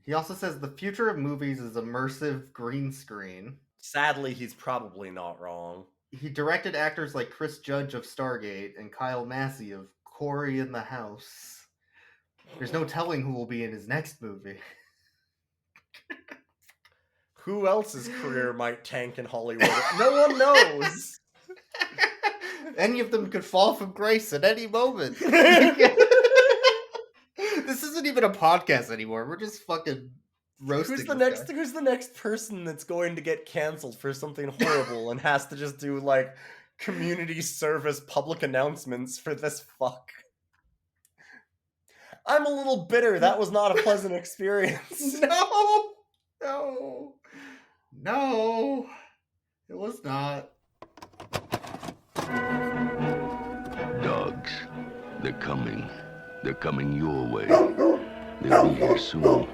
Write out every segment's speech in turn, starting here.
He also says the future of movies is immersive green screen. Sadly, he's probably not wrong. He directed actors like Chris Judge of Stargate and Kyle Massey of Cory in the House. There's no telling who will be in his next movie. Who else's career might tank in Hollywood? No one knows. Any of them could fall from grace at any moment. This isn't even a podcast anymore. We're just fucking roasting. Who's the next person that's going to get canceled for something horrible and has to just do like community service public announcements for this fuck? I'm a little bitter. That was not a pleasant experience. No, it was not. Dogs, they're coming. They're coming your way. They'll be here soon.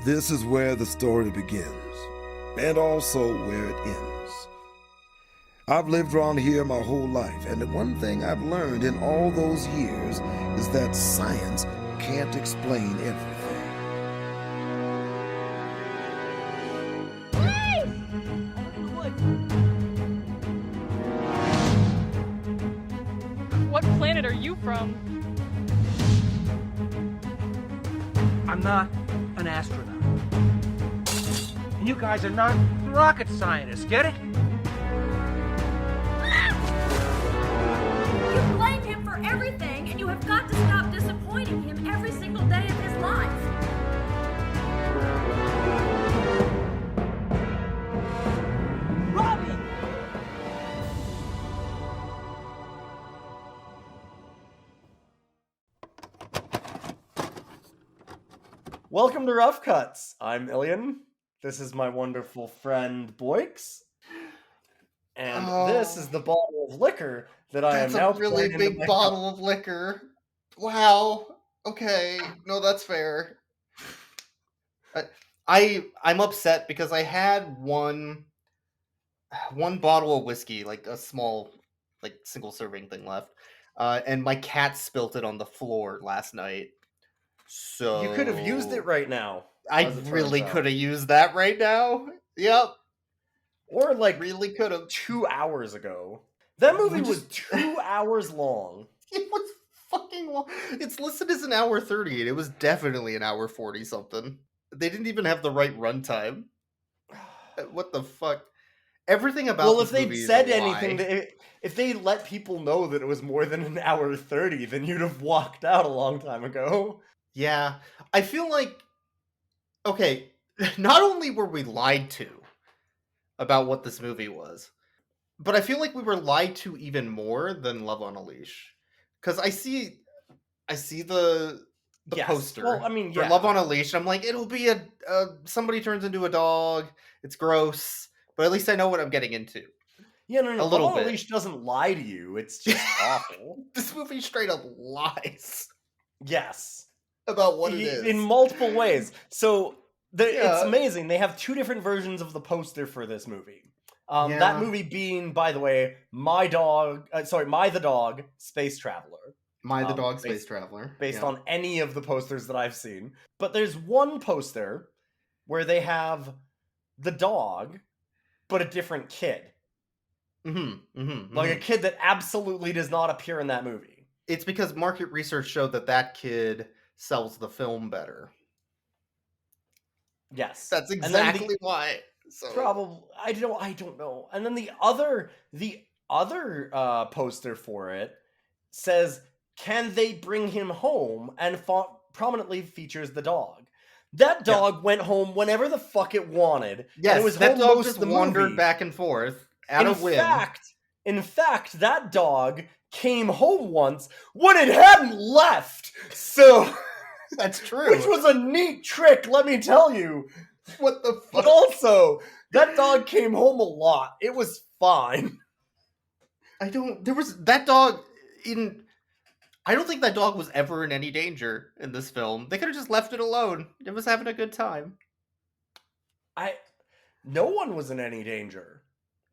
This is where the story begins, and also where it ends. I've lived around here my whole life, and the one thing I've learned in all those years is that science can't explain everything. What planet are you from? I'm not an astronaut. And you guys are not rocket scientists, get it? You blame him for everything, and you have got to stop disappointing him every single day of his life. Robbie! Welcome to Rough Cuts. I'm Ilian. This is my wonderful friend Boix. And this is the bottle of liquor that I am now That's a really pouring into big my bottle of liquor. Wow. Okay. No, that's fair. I'm upset because I had one bottle of whiskey, like a small, like single serving thing left, and my cat spilt it on the floor last night. So You could have used it right now. I as it really turns out. could have used that right now. Yep, Or like really could have. 2 hours ago. That movie We was just- 2 hours long. It was fucking long. It's listed as an hour 30, and it was definitely an hour 40 something. They didn't even have the right runtime. What the fuck? Everything about Well, this if they'd movie is said a lie. anything, if they let people know that it was more than an hour 30, then you'd have walked out a long time ago. Yeah, I feel like, okay, not only were we lied to about what this movie was, but I feel like we were lied to even more than Love on a Leash. Because I see the Yes. poster Well, I mean, for yeah. Love on a Leash, and I'm like, it'll be a somebody turns into a dog, it's gross, but at least I know what I'm getting into. Yeah, no, a little Love on bit. Leash doesn't lie to you. It's just awful. This movie straight up lies Yes. about what it is. In multiple ways. So it's Yeah. amazing. They have 2 different versions of the poster for this movie. That Yeah. movie being, by the way, My the Dog, Space Traveler. My the Dog based- Space Traveler. Based Yeah. on any of the posters that I've seen. But there's one poster where they have the dog, but a different kid. Like a kid that absolutely does not appear in that movie. It's because market research showed that kid sells the film better. Yes. That's And then exactly why. So Probably, I don't know. And then the other poster for it says, "Can they bring him home?" and prominently features the dog. That dog went home whenever the fuck it wanted. and yes, it was that home dog most just of the wandered movie. back and forth out of whim. In fact, that dog came home once when it hadn't left. So, That's true. which was a neat trick, let me tell you. What the But fuck? also, that dog came home a lot. It was fine. There was that dog in. I don't think that dog was ever in any danger in this film. They could have just left it alone. It was having a good time. No one was in any danger.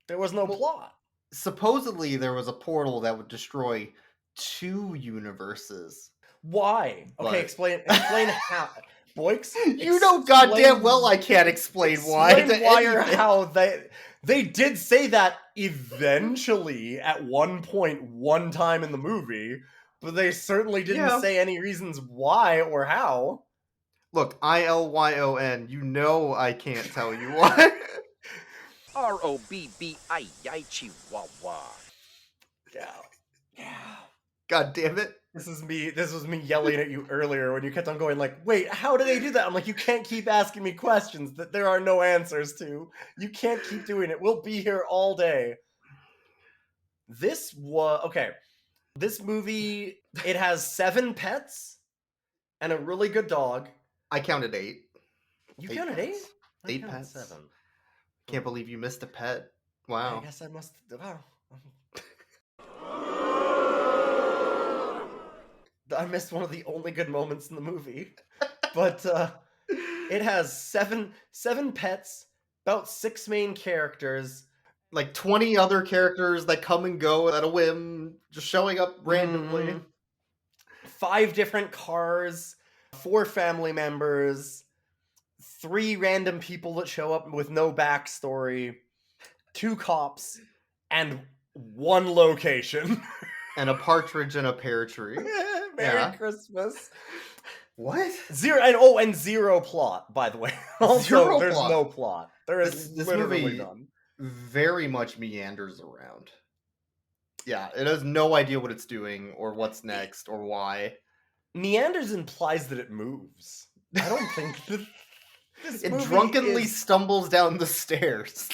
There was no plot. Supposedly, there was a portal that would destroy 2 universes. Why? Okay, But- explain how. Boix, You know goddamn well I can't explain why. Explain to why or anything. how they did say that eventually at one point, one time in the movie, but they certainly didn't Yeah. say any reasons why or how. Look, ILYON. You know I can't tell you why. ROBBI Chihuahua. Yeah. God damn it. This was me yelling at you earlier when you kept on going like, wait, how do they do that? I'm like, you can't keep asking me questions that there are no answers to. You can't keep doing it. We'll be here all day. This movie, it has 7 pets and a really good dog. I counted 8. You 8 counted 8? pets. I 8 counted pets. 7. Can't believe you missed a pet. I Wow. guess I must. Wow. I missed one of the only good moments in the movie, but it has seven pets, about 6 main characters. Like 20 other characters that come and go at a whim, just showing up randomly. Mhm. 5 different cars, 4 family members, 3 random people that show up with no backstory, 2 cops, and 1 location. And a partridge in a pear tree. Merry Yeah. Christmas. What? 0 plot, by the way. Also, 0 there's plot. no plot. There is This literally movie- none. Very much meanders around. Yeah, it has no idea what it's doing or what's next or why. Meanders implies that it moves. I don't think that this It movie drunkenly is- stumbles down the stairs.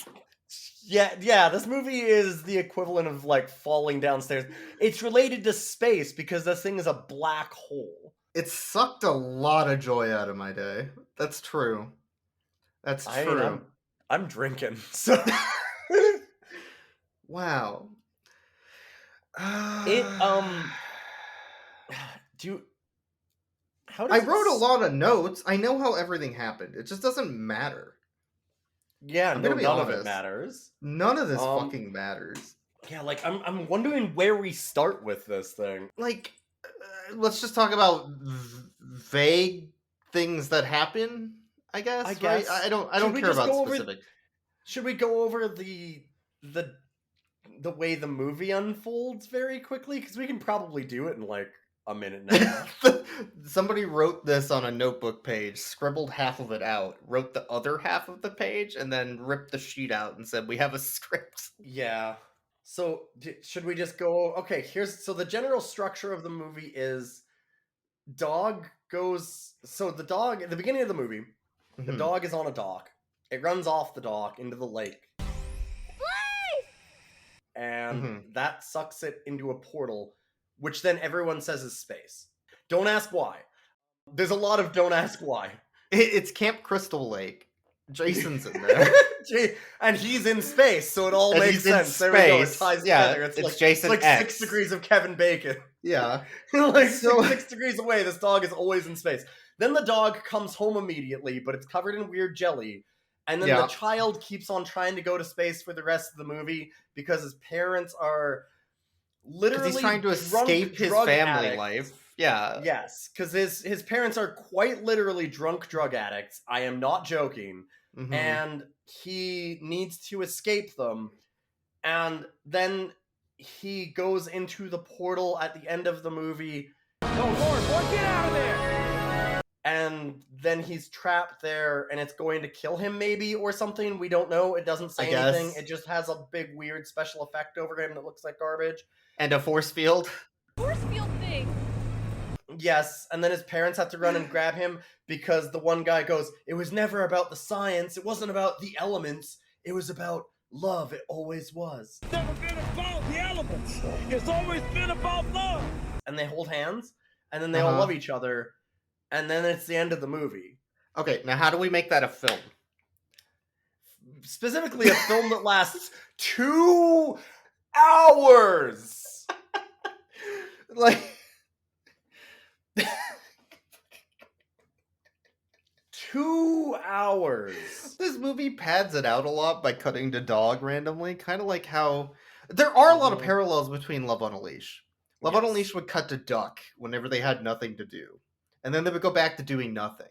Yeah, this movie is the equivalent of like falling downstairs. It's related to space because this thing is a black hole. It sucked a lot of joy out of my day. That's true. That's I true. mean, I'm drinking, so Wow. it do you how does I it wrote a s- lot of notes. I know how everything happened. It just doesn't matter. Yeah, I'm no, gonna be none of it honest. matters. None of this Um, fucking matters. Yeah, like I'm wondering where we start with this thing. Like, let's just talk about vague things that happen. I guess. I right? guess. I don't Should we care just about go over- specific. Should we go over the way the movie unfolds very quickly? Because we can probably do it in like a minute now. Somebody wrote this on a notebook page, scribbled half of it out, wrote the other half of the page, and then ripped the sheet out and said, "We have a script." Yeah. So should we just go? Okay, so the general structure of the movie is dog goes. So the dog at the beginning of the movie, the Mhm. dog is on a dock. It runs off the dock into the lake. And Mhm. that sucks it into a portal, which then everyone says is space. Don't ask why. There's a lot of don't ask why. It's Camp Crystal Lake. Jason's in there. And he's in space, so it all And makes he's in sense. There we go. It space. ties Yeah, together. it's like, Jason like X. 6 degrees of Kevin Bacon. Yeah. Like So- 6 degrees away, this dog is always in space. Then the dog comes home immediately, but it's covered in weird jelly. And then Yeah. the child keeps on trying to go to space for the rest of the movie because his parents are literally Because he's trying to drunk escape his drug family addicts. life. Yeah. Yes, because his parents are quite literally drunk drug addicts. I am not joking. Mhm. And he needs to escape them. And then he goes into the portal at the end of the movie. No, Lord, boy, get out of there! And then he's trapped there and it's going to kill him maybe or something. We don't know. It doesn't say I anything. guess. It just has a big weird special effect over him that looks like garbage. And a force field. Force field thing. Yes, and then his parents have to run and grab him because the one guy goes, "It was never about the science. It wasn't about the elements. It was about love. It always was." It's never been about the elements. It's always been about love. And they hold hands, and then they all Uh-huh. love each other, and then it's the end of the movie. Okay, now how do we make that a film? Specifically, a film that lasts 2 hours. Like 2 hours. this movie pads it out a lot by cutting to dog randomly, kind of like how there are a lot of Mhm. parallels between Love on a Leash. Love on a Yes. Leash would cut to duck whenever they had nothing to do, and then they would go back to doing nothing.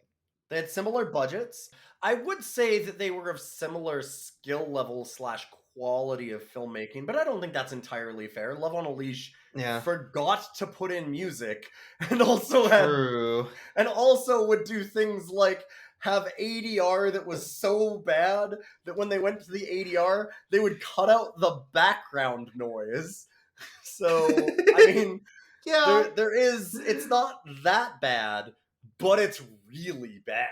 They had similar budgets. I would say that they were of similar skill level / quality of filmmaking, but I don't think that's entirely fair. Love on a Leash Yeah. forgot to put in music and also had True. and also would do things like have ADR that was so bad that when they went to the ADR, they would cut out the background noise. So, I mean, Yeah. it's not that bad, but it's really bad.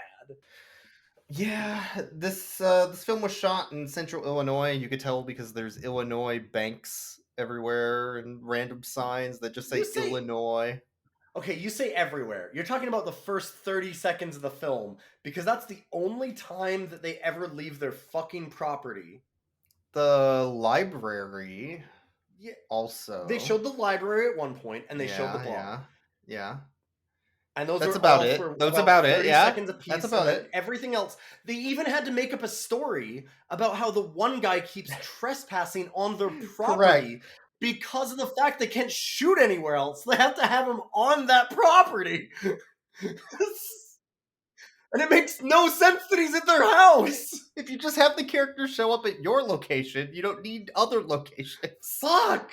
Yeah, this film was shot in central Illinois. You could tell because there's Illinois banks everywhere and random signs that just say You say- Illinois. Okay, you say everywhere. You're talking about the first 30 seconds of the film, because that's the only time that they ever leave their fucking property. The library Yeah, also. they showed the library at one point, and they showed the bar. Yeah. And those That's are about all it. for That's about it, 30 yeah. seconds a piece. That's about and then it. Everything else, they even had to make up a story about how the one guy keeps trespassing on their property because of the fact they can't shoot anywhere else. They have to have him on that property. And it makes no sense that he's at their house. If you just have the character show up at your location, you don't need other locations. Fuck.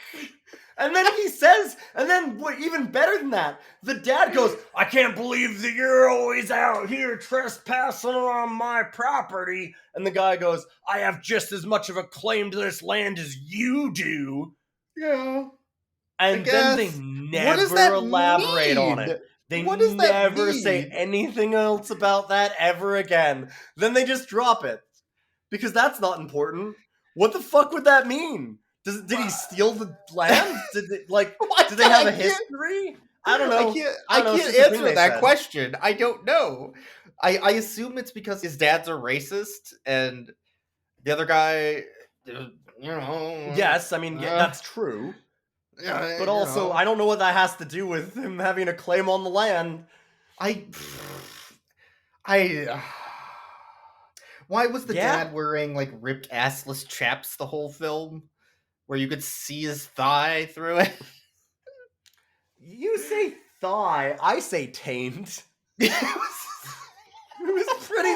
And then he says, and then what even better than that, the dad goes, I can't believe that you're always out here trespassing on my property. And the guy goes, I have just as much of a claim to this land as you do. Yeah. And then they What does that never elaborate on mean? it. They What does that never say mean? anything else about that ever again. Then they just drop it. Because that's not important. What the fuck would that mean? Did he steal the land? Did they have a history? I don't know. I don't know, it's can't just a thing answer they that said. question. I don't know. I assume it's because his dad's a racist and the other guy, you know. Yes, I mean, yeah, that's true. Yeah, But also, I don't know what that has to do with him having a claim on the land. Why was the Yeah. dad wearing like ripped assless chaps the whole film, where you could see his thigh through it? You say thigh, I say taint. It was pretty.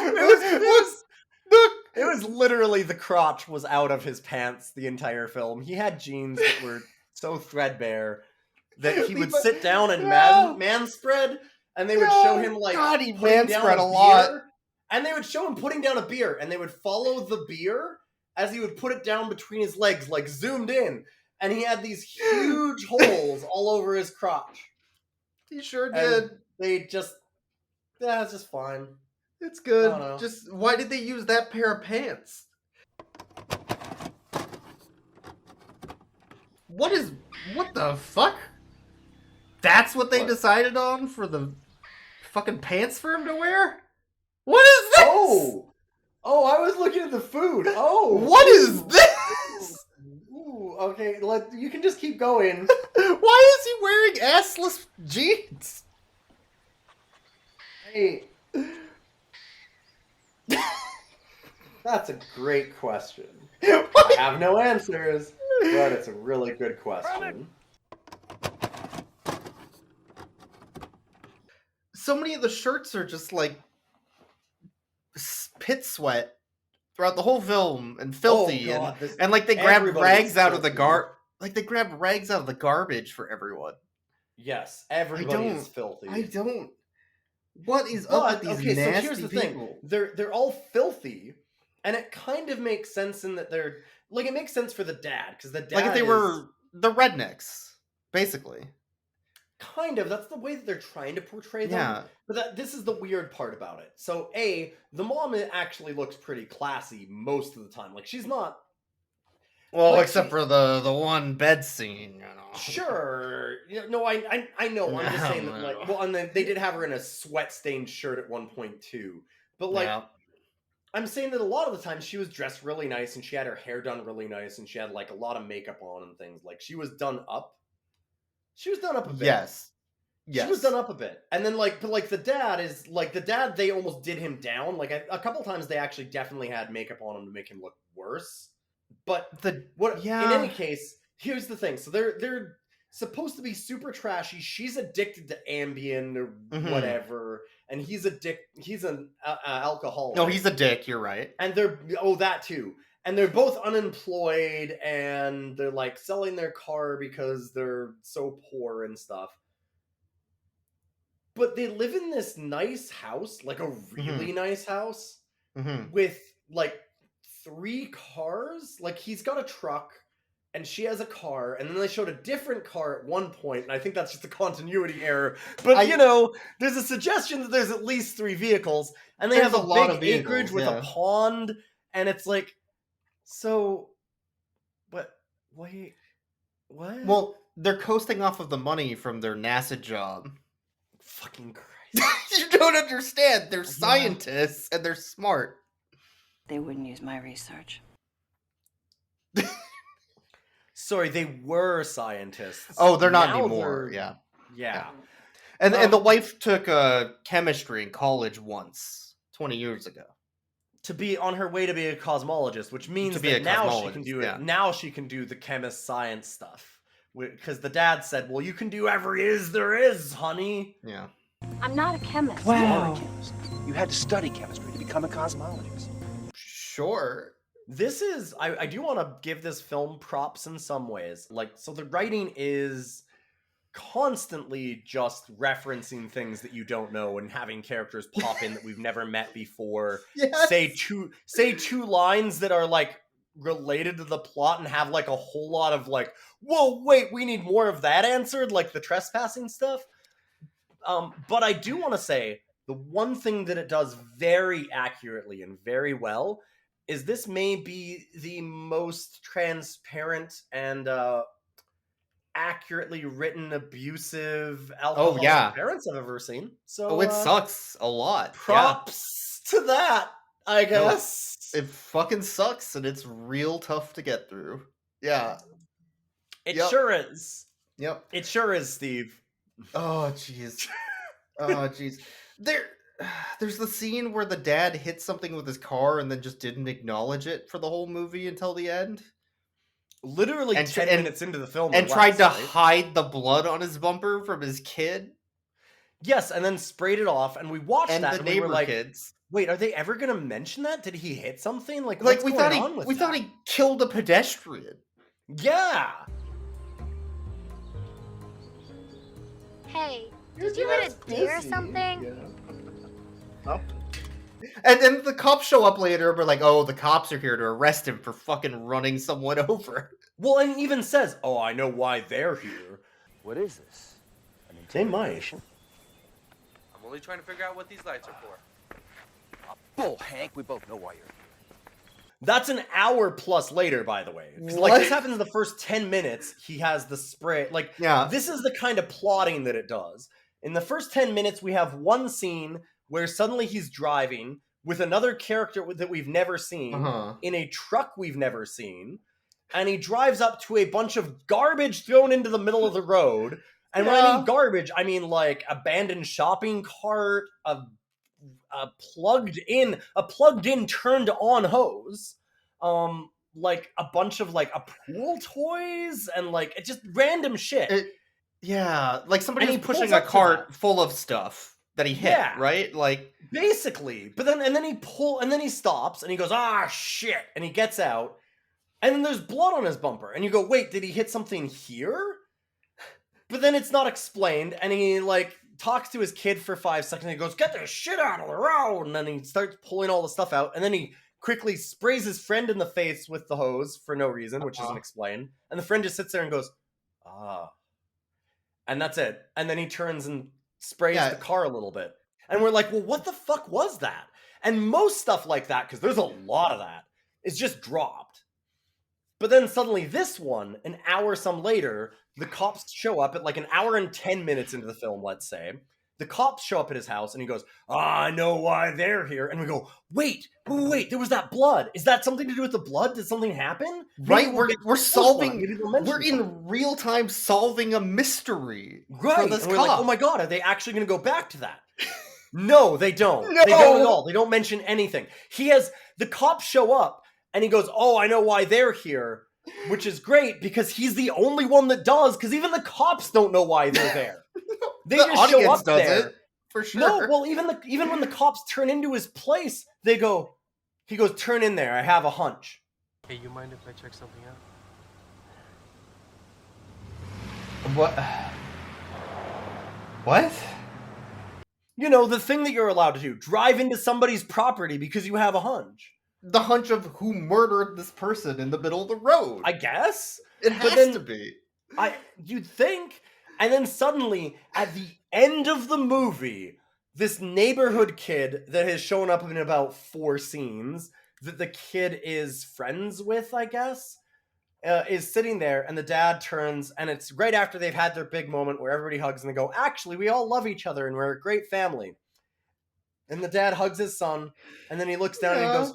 It was literally the crotch was out of his pants the entire film. He had jeans that were so threadbare that he would sit down and man spread, and they would show him like God, he putting man down spread a a lot. beer, and they would show him putting down a beer, and they would follow the beer as he would put it down between his legs, like zoomed in, and he had these huge holes all over his crotch. He sure And did. they just, it's just fine. It's good. I don't know. Just why did they use that pair of pants? What the fuck? That's what they What? decided on for the fucking pants for him to wear? What is this? Oh, I was looking at the food. Oh, What is this? Ooh, okay, you can just keep going. Why is he wearing assless jeans? Hey. That's a great question. I have no answers, but it's a really good question. So many of the shirts are just like pit sweat throughout the whole film and filthy Oh, God, this- and like they grab everybody rags is out of the filthy. they grab rags out of the garbage for everyone. Yes, everybody don't- is filthy. I don't. What is up with these nasty so here's the people? thing. They're all filthy, and it kind of makes sense in that they're like it makes sense for the dad because the dad Like if they is- were the rednecks, basically. kind of that's the way that they're trying to portray them. Yeah. But this is the weird part about it. So the mom actually looks pretty classy most of the time. Like she's not Well, Like, except she- for the one bed scene, you know. sure. No, I know. I'm just saying that like well, and they did have her in a sweat stained shirt at one point too. But like Yeah. I'm saying that a lot of the time she was dressed really nice and she had her hair done really nice and she had like a lot of makeup on and things. Like she was done up. She was done up a bit. Yes. She was done up a bit. And then but the dad, they almost did him down. Like a couple times they actually definitely had makeup on him to make him look worse. But in any case, here's the thing. So they're supposed to be super trashy. She's addicted to Ambien or Mhm. whatever. and he's an alcoholic. No, he's a dick. You're right. And they're that too. And they're both unemployed, and they're like selling their car because they're so poor and stuff. But they live in this nice house, like a really nice house, with like 3 cars. Like he's got a truck, and she has a car, and then they showed a different car at one point, and I think that's just a continuity error. But there's a suggestion that there's at least 3 vehicles, and they have a lot of acreage with a pond, and it's like, so, but wait, what? Well, they're coasting off of the money from their NASA job. Fucking Christ. You don't understand. They're scientists and they're smart. They wouldn't use my research. Sorry, they were scientists. Oh, they're not Now anymore. they're- Yeah. And the wife took chemistry in college once, 20 years ago. To be on her way to be a cosmologist, which means To be that a now she can cosmologist, do it. yeah. Now she can do the chemist science stuff. Because the dad said, well, you can do every there is, honey. Yeah. I'm not a chemist. Wow. You had to study chemistry to become a cosmologist. Sure. This is, I do want to give this film props in some ways. Like, so the writing is constantly just referencing things that you don't know and having characters pop in that we've never met before. Yes. Say two lines that are like related to the plot and have like a whole lot of like, whoa, wait, we need more of that answered, like the trespassing stuff. But I do want to say the one thing that it does very accurately and very well is this may be the most transparent and accurately written abusive alcoholic parents I've ever seen. So it sucks a lot. Props to that, I guess. It fucking sucks, and it's real tough to get through. Yeah. It sure is. Yep. It sure is, Steve. Oh, jeez. Oh, jeez. There's the scene where the dad hit something with his car and then just didn't acknowledge it for the whole movie until the end. Literally 10 minutes into the film. And tried to hide the blood on his bumper from his kid. Yes, and then sprayed it off, and we watched and that, the and neighbor we were like, kids. Wait, are they ever going to mention that? Did he hit something? Like we thought he killed a pedestrian. Yeah. Hey, did you hit a deer or something? Yeah. And then the cops show up later and we're like, oh, the cops are here to arrest him for fucking running someone over. Well, and he even says, oh, I know why they're here. What is this? An They might. interrogation? I'm only trying to figure out what these lights are for. Bull, Hank. We both know why you're here. That's an hour plus later, by the way. 'Cause, What? like, this happens in the first 10 minutes. He has the spray. Like, Yeah. this is the kind of plotting that it does. In the first 10 minutes, we have one scene where suddenly he's driving with another character that we've never seen in a truck we've never seen. And he drives up to a bunch of garbage thrown into the middle of the road. And when I mean garbage, I mean like abandoned shopping cart, a plugged in turned on hose, like a bunch of like a pool toys and like it just random shit. Like somebody And was he pushing pulls a up to cart full of stuff that he hit, Yeah. right? Like Basically, but then he stops and he goes, ah, shit, and he gets out, and then there's blood on his bumper, and you go, wait, did he hit something here? But then it's not explained, and he like talks to his kid for 5 seconds. And he goes, get this shit out of the road, and then he starts pulling all the stuff out, and then he quickly sprays his friend in the face with the hose for no reason, which isn't explained, and the friend just sits there and goes, ah, and that's it. And then he turns and sprays the car a little bit. And we're like, well, what the fuck was that? And most stuff like that, because there's a lot of that, is just dropped. But then suddenly this one, an hour some later, the cops show up at like an hour and 10 minutes into the film, let's say. The cops show up at his house and he goes, I know why they're here. And we go, wait, there was that blood. Is that something to do with the blood? Did something happen? Right, we're solving. We're in real time solving a mystery. Right. For this And we're cop. like, oh my god, are they actually going to go back to that? No, they don't. No! They don't at all. They don't mention anything. The cops show up and he goes, oh, I know why they're here, which is great because he's the only one that does, because even the cops don't know why they're there. They The just show audience up does there. it. for sure. No, well, even when the cops turn into his place, he goes, turn in there. I have a hunch. Hey, you mind if I check something out? What? You know, the thing that you're allowed to do. Drive into somebody's property because you have a hunch. The hunch of who murdered this person in the middle of the road. I guess. It has to be. You'd think. And then suddenly, at the end of the movie, this neighborhood kid that has shown up in about 4 scenes, that the kid is friends with, I guess, is sitting there, and the dad turns, and it's right after they've had their big moment where everybody hugs, and they go, actually, we all love each other, and we're a great family. And the dad hugs his son, and then he looks down and he goes,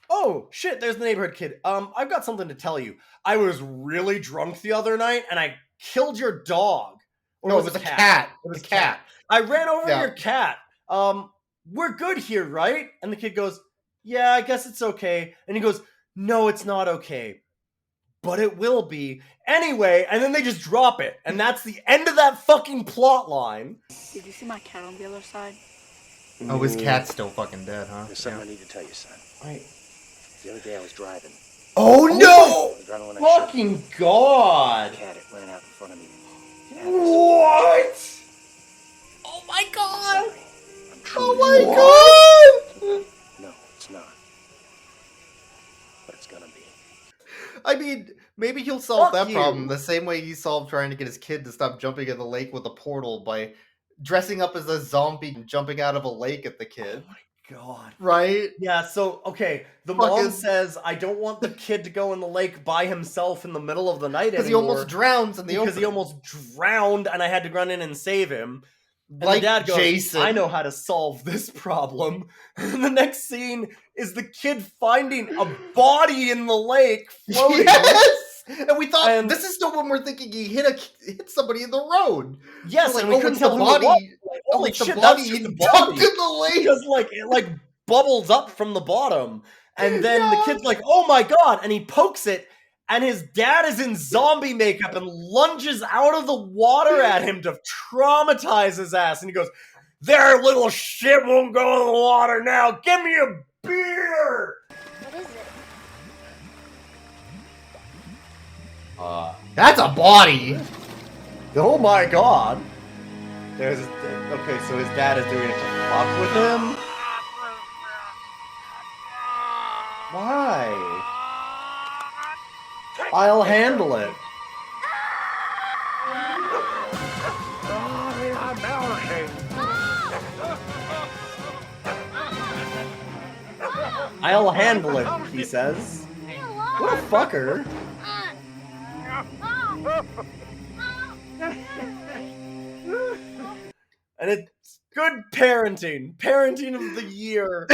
oh, shit, there's the neighborhood kid. I've got something to tell you. I was really drunk the other night, and I killed your dog. Or no, it was a cat. It was a cat. I ran over your cat. We're good here, right? And the kid goes, yeah, I guess it's okay. And he goes, no, it's not okay. But it will be. Anyway, and then they just drop it. And that's the end of that fucking plot line. Did you see my cat on the other side? Oh, his cat's still fucking dead, huh? There's something I need to tell you, son. Right. The other day I was driving. Oh no! Adrenaline Fucking God! The cat, it ran out in front of me. What? Oh my God! Oh my God! No, it's not. But it's gonna be. I mean, maybe he'll solve Fuck that you. problem the same way he solved trying to get his kid to stop jumping in the lake with a portal by dressing up as a zombie and jumping out of a lake at the kid. Oh my God. Right? Yeah, so, okay, the Fucking- mom says, I don't want the kid to go in the lake by himself in the middle of the night Because anymore. he almost drowns in the Because he opening. almost drowned and I had to run in and save him. And Like the dad goes, Jason. I know how to solve this problem. And the next scene is the kid finding a body in the lake floating. Yes! And we thought, And- this is still when we're thinking he hit somebody in the road. Yes, We're and we couldn't it's tell the who it body. was. Like, Oh, holy it's the shit, body that's he just the dumped body. in the lake. Because it bubbles up from the bottom. And then the Yeah. kid's like, oh my God. And he pokes it. And his dad is in zombie makeup and lunges out of the water at him to traumatize his ass. And he goes, their little shit won't go in the water now. Give me a beer. What is it? That's a body. Oh my God. Okay, so his dad is doing it to fuck with him? Why? I'll handle it. I'll handle it, he says. What a fucker. And it's good parenting. Parenting of the year.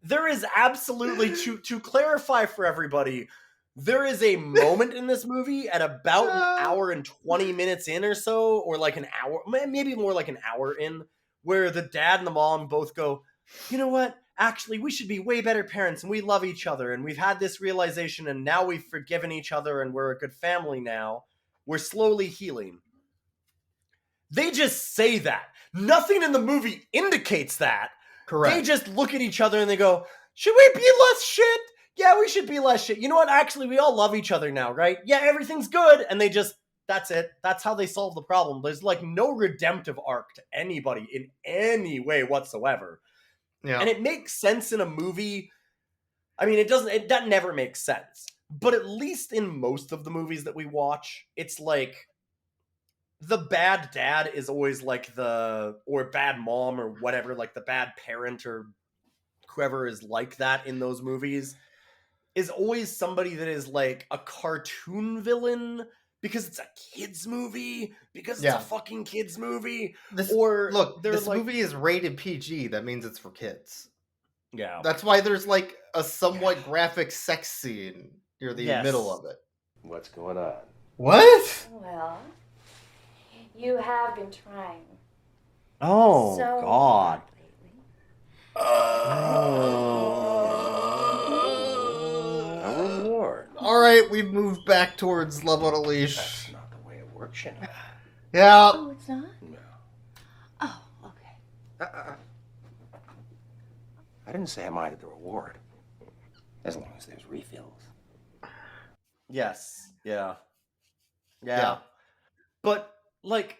There is absolutely, to clarify for everybody, there is a moment in this movie at about an hour and 20 minutes in or so, or like an hour, maybe more like an hour in, where the dad and the mom both go, you know what? Actually, we should be way better parents and we love each other and we've had this realization and now we've forgiven each other and we're a good family now. We're slowly healing. They just say that. Nothing in the movie indicates that. Correct. They just look at each other and they go, should we be less shit? Yeah, we should be less shit. You know what? Actually, we all love each other now, right? Yeah, everything's good. And they just, that's it. That's how they solve the problem. There's like no redemptive arc to anybody in any way whatsoever. Yeah. And it makes sense in a movie. I mean, that never makes sense. But at least in most of the movies that we watch, it's like the bad dad is always like or bad mom or whatever, like the bad parent or whoever is like that in those movies is always somebody that is like a cartoon villain because it's a kid's movie, because it's a fucking kid's movie. This There's movie is rated PG. That means it's for kids. Yeah. That's why there's like a somewhat graphic sex scene near the middle of it. What's going on? What? Well, you have been trying. Oh, So God. A reward. All right, we've moved back towards Love on a Leash. That's not the way it works, you know. Yeah. Oh, it's not? No. Oh, I didn't say I minded the reward. As long as there's refills. Yes. Yeah. But, like,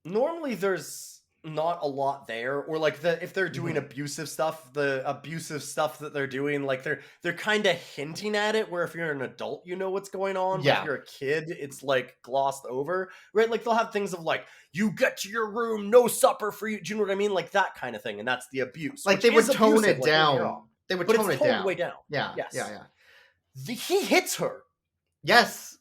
normally there's not a lot there, or like if they're doing abusive stuff, the abusive stuff that they're doing, like they're kind of hinting at it, where if you're an adult you know what's going on, but if you're a kid it's like glossed over, right? Like they'll have things of like, you get to your room, no supper for you, do you know what I mean? Like that kind of thing, and that's the abuse. Like they would tone it down. They would tone it down. Way down. Yeah. He hits her. Yes.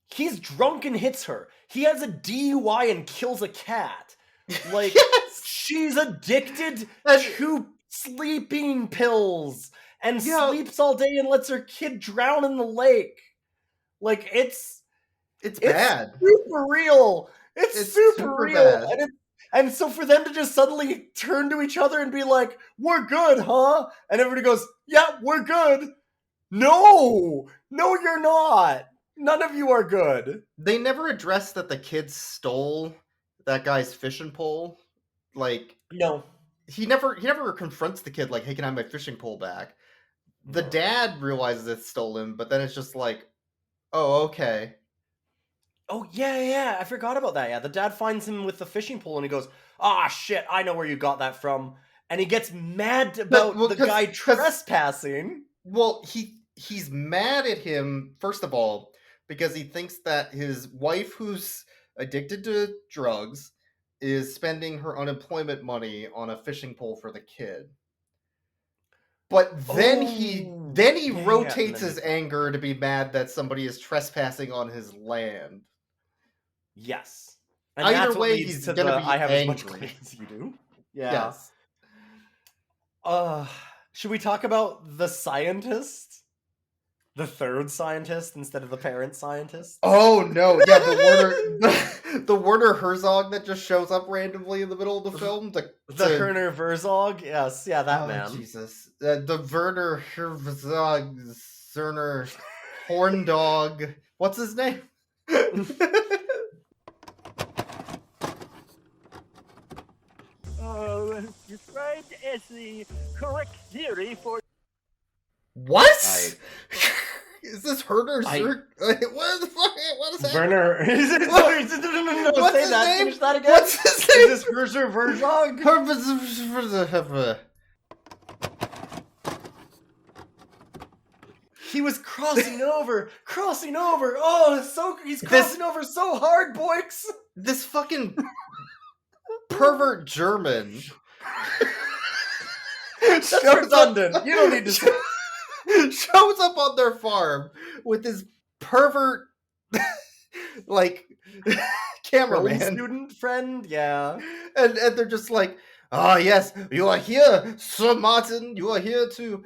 He's drunk and hits her. He has a DUI and kills a cat. Like, she's addicted to sleeping pills and sleeps all day and lets her kid drown in the lake. Like, it's bad. Super real. It's super real. Bad. And so for them to just suddenly turn to each other and be like, we're good, huh? And everybody goes, yeah, we're good. No, you're not. None of you are good. They never addressed that the kid stole that guy's fishing pole. Like, no, he never confronts the kid like, hey, can I have my fishing pole back? The dad realizes it's stolen, but then it's just like, oh, okay. Oh, yeah, I forgot about that. Yeah, the dad finds him with the fishing pole and he goes, ah, shit, I know where you got that from. And he gets mad about the guy trespassing. Well, he's mad at him, first of all, because he thinks that his wife, who's addicted to drugs, is spending her unemployment money on a fishing pole for the kid. But then he rotates his anger to be mad that somebody is trespassing on his land. Yes. And either way, he's gonna be I have angry. as much claim as you do. Yeah. Yes. Should we talk about the scientist? The third scientist instead of the parent scientist? Oh no! Yeah, the Werner Herzog that just shows up randomly in the middle of the film. The Werner Herzog, yes, yeah, that man. Jesus, the Werner Herzog, Zerner, Horn Dog. What's his name? Described as the correct theory for. What? Is this Herder? What the fuck? What is that? Werner. What's his name? Finish that again. What's his name? Is this Herzer Herzog? He was crossing over. Oh, he's crossing over so hard, boys. This fucking pervert German. That's redundant. You don't need to say. Shows up on their farm with his pervert, like, cameraman. Student friend, yeah. And they're just like, oh, yes, you are here, Sir Martin. You are here to,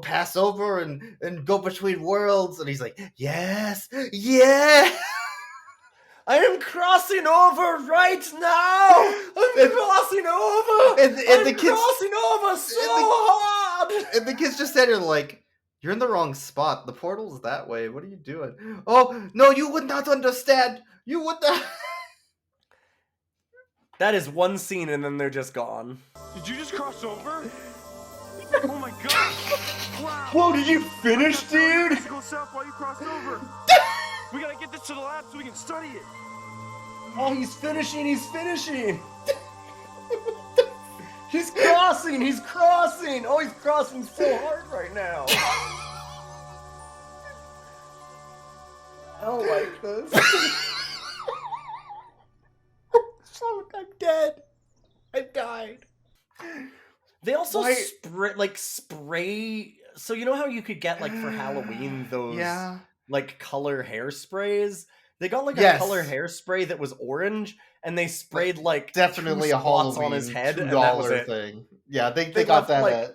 pass over and go between worlds. And he's like, yes. I am crossing over right now. I'm crossing over. And the kids crossing over so hard. And the kids just said, like, you're in the wrong spot. The portal's that way. What are you doing? Oh, no, you would not understand. You would not. That is one scene and then they're just gone. Did you just cross over? Oh my god. Wow. Whoa, did you finish, dude? Go south while you crossed over. We gotta get this to the lab so we can study it. Oh, he's finishing. He's crossing. Oh, he's crossing so hard right now. I don't like this. I'm dead. I died. They also spray. So you know how you could get, like, for Halloween those like color hairsprays? They got like a color hairspray that was orange, and they sprayed like definitely a spots on his head, and that was it. Thing. Yeah, they got that. Like,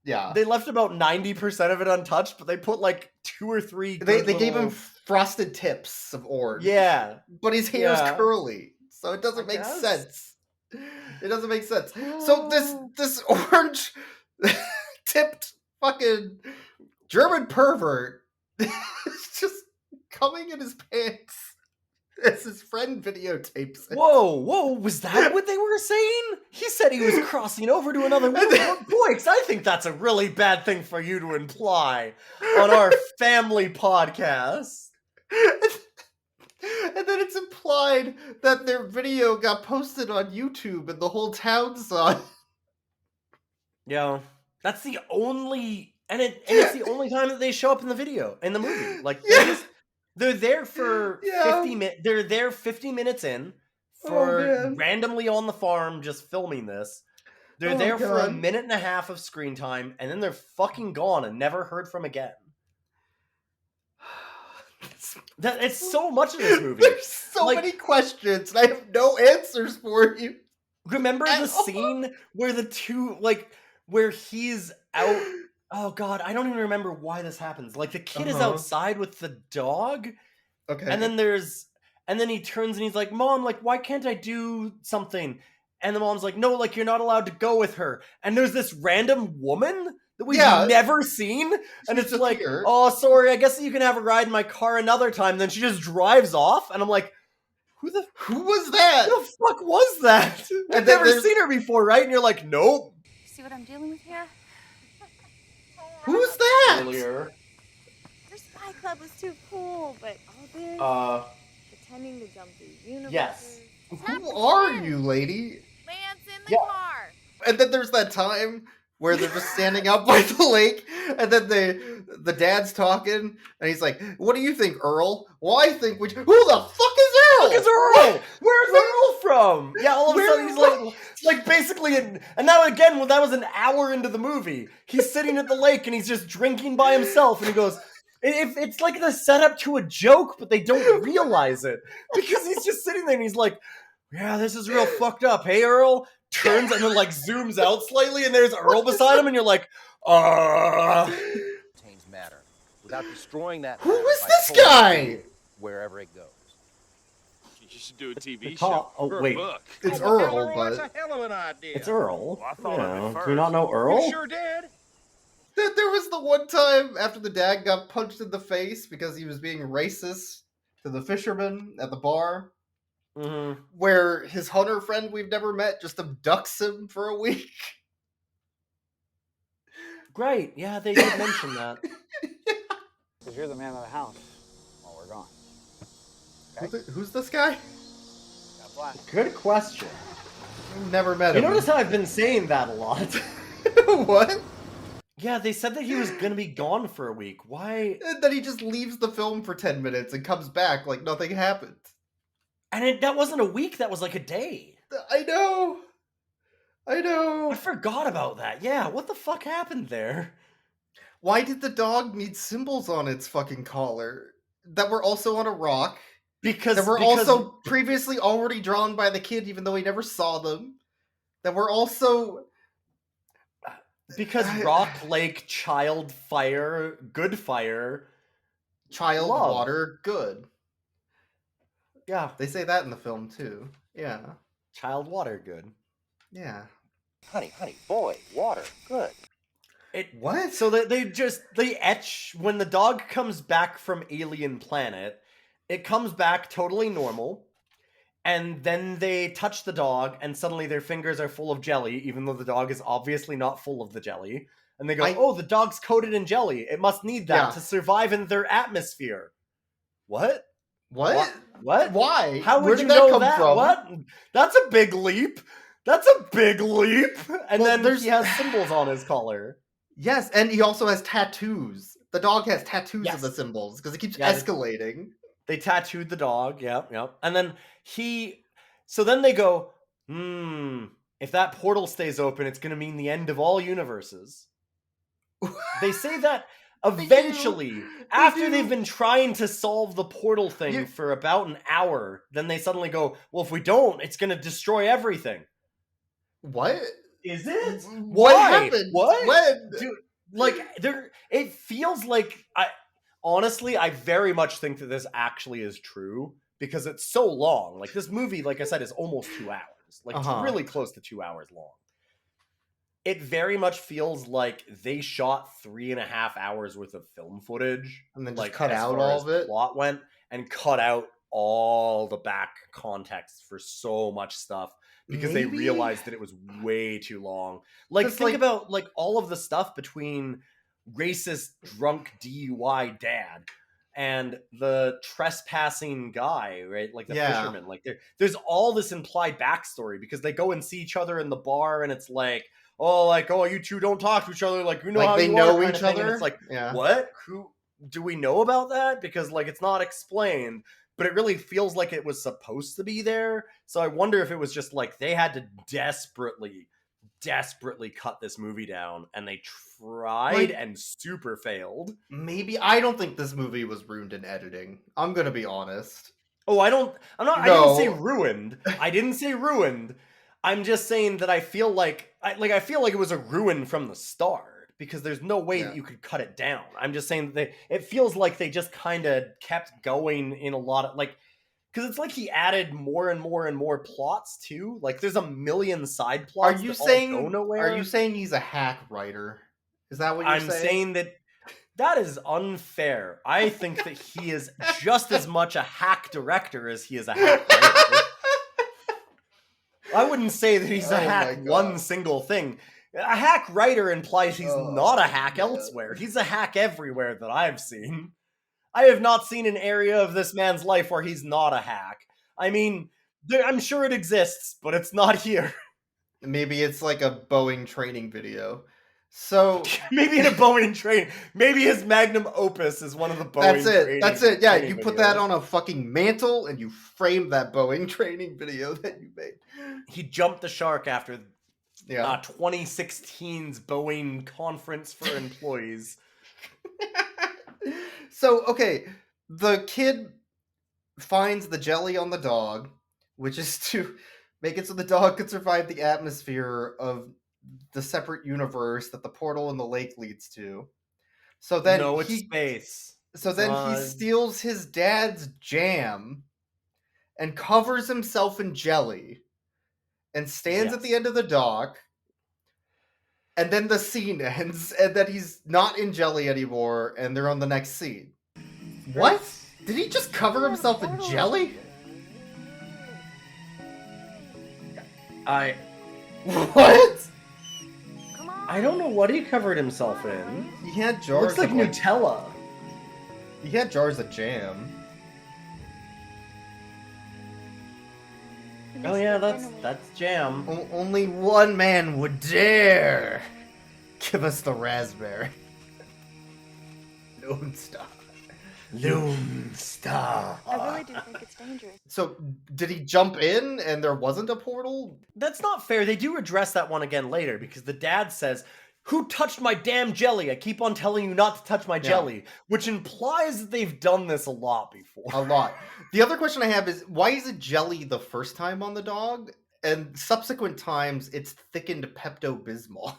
yeah, they left about 90% of it untouched, but they put like 2 or 3. They gave him frosted tips of orange. Yeah, but his hair's curly, so it doesn't make sense. It doesn't make sense. So this orange tipped fucking German pervert is just coming in his pants as his friend videotapes it. Whoa, was that what they were saying? He said he was crossing over to another woman. Boy, I think that's a really bad thing for you to imply on our family podcast. And then it's implied that their video got posted on YouTube and the whole town saw it. Yeah, that's the only, and it's the only time that they show up in the video, in the movie. Like, they're there for 50 minutes. They're there 50 minutes in for randomly on the farm just filming this. They're there for a minute and a half of screen time, and then they're fucking gone and never heard from again. It's so much of this movie. There's so many questions, and I have no answers for you. Remember the scene where where he's out? Oh god, I don't even remember why this happens. Like, the kid is outside with the dog. Okay. And then he turns and he's like, "Mom, like, why can't I do something?" And the mom's like, "No, like, you're not allowed to go with her." And there's this random woman that we've never seen. And it's like, here. "Oh, sorry, I guess you can have a ride in my car another time." And then she just drives off. And I'm like, who was that? Who the fuck was that? I've never seen her before, right? And you're like, nope. See what I'm dealing with here? Who's that? Earlier. Their spy club was too cool, but all this pretending to jump through universes. Yes. Who are you, lady? Lance in the car. And then there's that time where they're just standing out by the lake, and then the dad's talking, and he's like, "What do you think, Earl?" "Well, I think who the fuck is Earl? Fuck is Earl? Where's Earl from?" Yeah, all of a sudden he's like basically, and now again, when that was an hour into the movie, he's sitting at the lake and he's just drinking by himself, and he goes, it's like the setup to a joke, but they don't realize it because he's just sitting there and he's like, "Yeah, this is real fucked up. Hey, Earl." Turns and then like zooms out slightly, and there's Earl beside him, and you're like, Contains matter without destroying that. Who is this guy? Wherever it goes. You should do a TV show. Oh wait, it's Earl, but that's a hell of an idea. it's Earl. Well, I thought of it first. Do you not know Earl? You sure did. There was the one time after the dad got punched in the face because he was being racist to the fisherman at the bar. Mm-hmm. Where his hunter friend we've never met just abducts him for a week. Great, yeah, they did mention that. Because you're the man of the house while we're gone. Okay? Who's this guy? Good question. Never met him. You notice how I've been saying that a lot? What? Yeah, they said that he was gonna be gone for a week. Why? And then he just leaves the film for 10 minutes and comes back like nothing happened. And that wasn't a week, that was like a day. I know. I forgot about that. Yeah, what the fuck happened there? Why did the dog need symbols on its fucking collar that were also on a rock? That were also previously already drawn by the kid, even though he never saw them. That were also... Because rock, lake, child, fire, good fire. Child, love. water, good. Yeah. They say that in the film, too. Yeah. Child, water, good. Yeah. Honey, boy, water, good. What? So they etch, when the dog comes back from alien planet, it comes back totally normal, and then they touch the dog, and suddenly their fingers are full of jelly, even though the dog is obviously not full of the jelly. And they go, "Oh, the dog's coated in jelly. It must need that to survive in their atmosphere." What? What? Why? How would Where did you that know come that? from? What? That's a big leap. That's a big leap. And then he has symbols on his collar. Yes, and he also has tattoos. The dog has tattoos of the symbols because it keeps escalating. They tattooed the dog. Yep. And then so then they go, if that portal stays open, it's going to mean the end of all universes. They say that eventually, after they've been trying to solve the portal thing for about an hour, then they suddenly go, well, if we don't, it's going to destroy everything. What? Is it? What happened? What? When? Dude, like, it feels like, honestly, I very much think that this actually is true, because it's so long. Like, this movie, like I said, is almost 2 hours. Like, it's really close to 2 hours long. It very much feels like they shot 3.5 hours worth of film footage. And then like, just cut as out far all as of it? plot went, and cut out all the back context for so much stuff because they Maybe? realized that it was way too long. Like, 'Cause, think like- about like all of the stuff between racist drunk DUI dad and the trespassing guy, right? Like the fisherman. Like there's all this implied backstory because they go and see each other in the bar, and it's like, oh, you two don't talk to each other. Like, you know, Like, how they you know are, kind each of thing. And other? it's like, Yeah. what? Who do we know about that? Because like it's not explained, but it really feels like it was supposed to be there. So I wonder if it was just like they had to desperately cut this movie down, and they tried and super failed. Maybe. I don't think this movie was ruined in editing. I'm gonna be honest. Oh, I didn't say ruined. I didn't say ruined. I'm just saying that I feel like it was a ruin from the start because there's no way that you could cut it down. I'm just saying that it feels like they just kind of kept going in a lot of like, because it's like he added more and more and more plots too. Like there's a million side plots. Are you that all saying? go nowhere. Are you saying he's a hack writer? Is that what you're I'm saying that is unfair. I think that he is just as much a hack director as he is a hack writer. I wouldn't say that he's a hack one single thing. A hack writer implies he's not a hack elsewhere. He's a hack everywhere that I've seen. I have not seen an area of this man's life where he's not a hack. I mean, I'm sure it exists, but it's not here. Maybe it's like a Boeing training video. So maybe in a Boeing train, maybe his magnum opus is one of the Boeing. That's it. Yeah, you put that on a fucking mantle and you frame that Boeing training video that you made. He jumped the shark after 2016's Boeing conference for employees. So, okay, the kid finds the jelly on the dog, which is to make it so the dog could survive the atmosphere of the separate universe that the portal in the lake leads to. So then it's space. So then he steals his dad's jam and covers himself in jelly and stands at the end of the dock. And then the scene ends, and then he's not in jelly anymore, and they're on the next scene. What? Did he just cover himself in jelly? What? I don't know what he covered himself in. He had jars. Looks like of Nutella. He had jars of jam. Oh yeah, that's jam. Only one man would dare give us the raspberry. Lone Star. Lone Star. I really do think it's dangerous. So, did he jump in and there wasn't a portal? That's not fair. They do address that one again later because the dad says, "Who touched my damn jelly? I keep on telling you not to touch my jelly," which implies that they've done this a lot before. A lot. The other question I have is, why is it jelly the first time on the dog? And subsequent times, it's thickened Pepto-Bismol.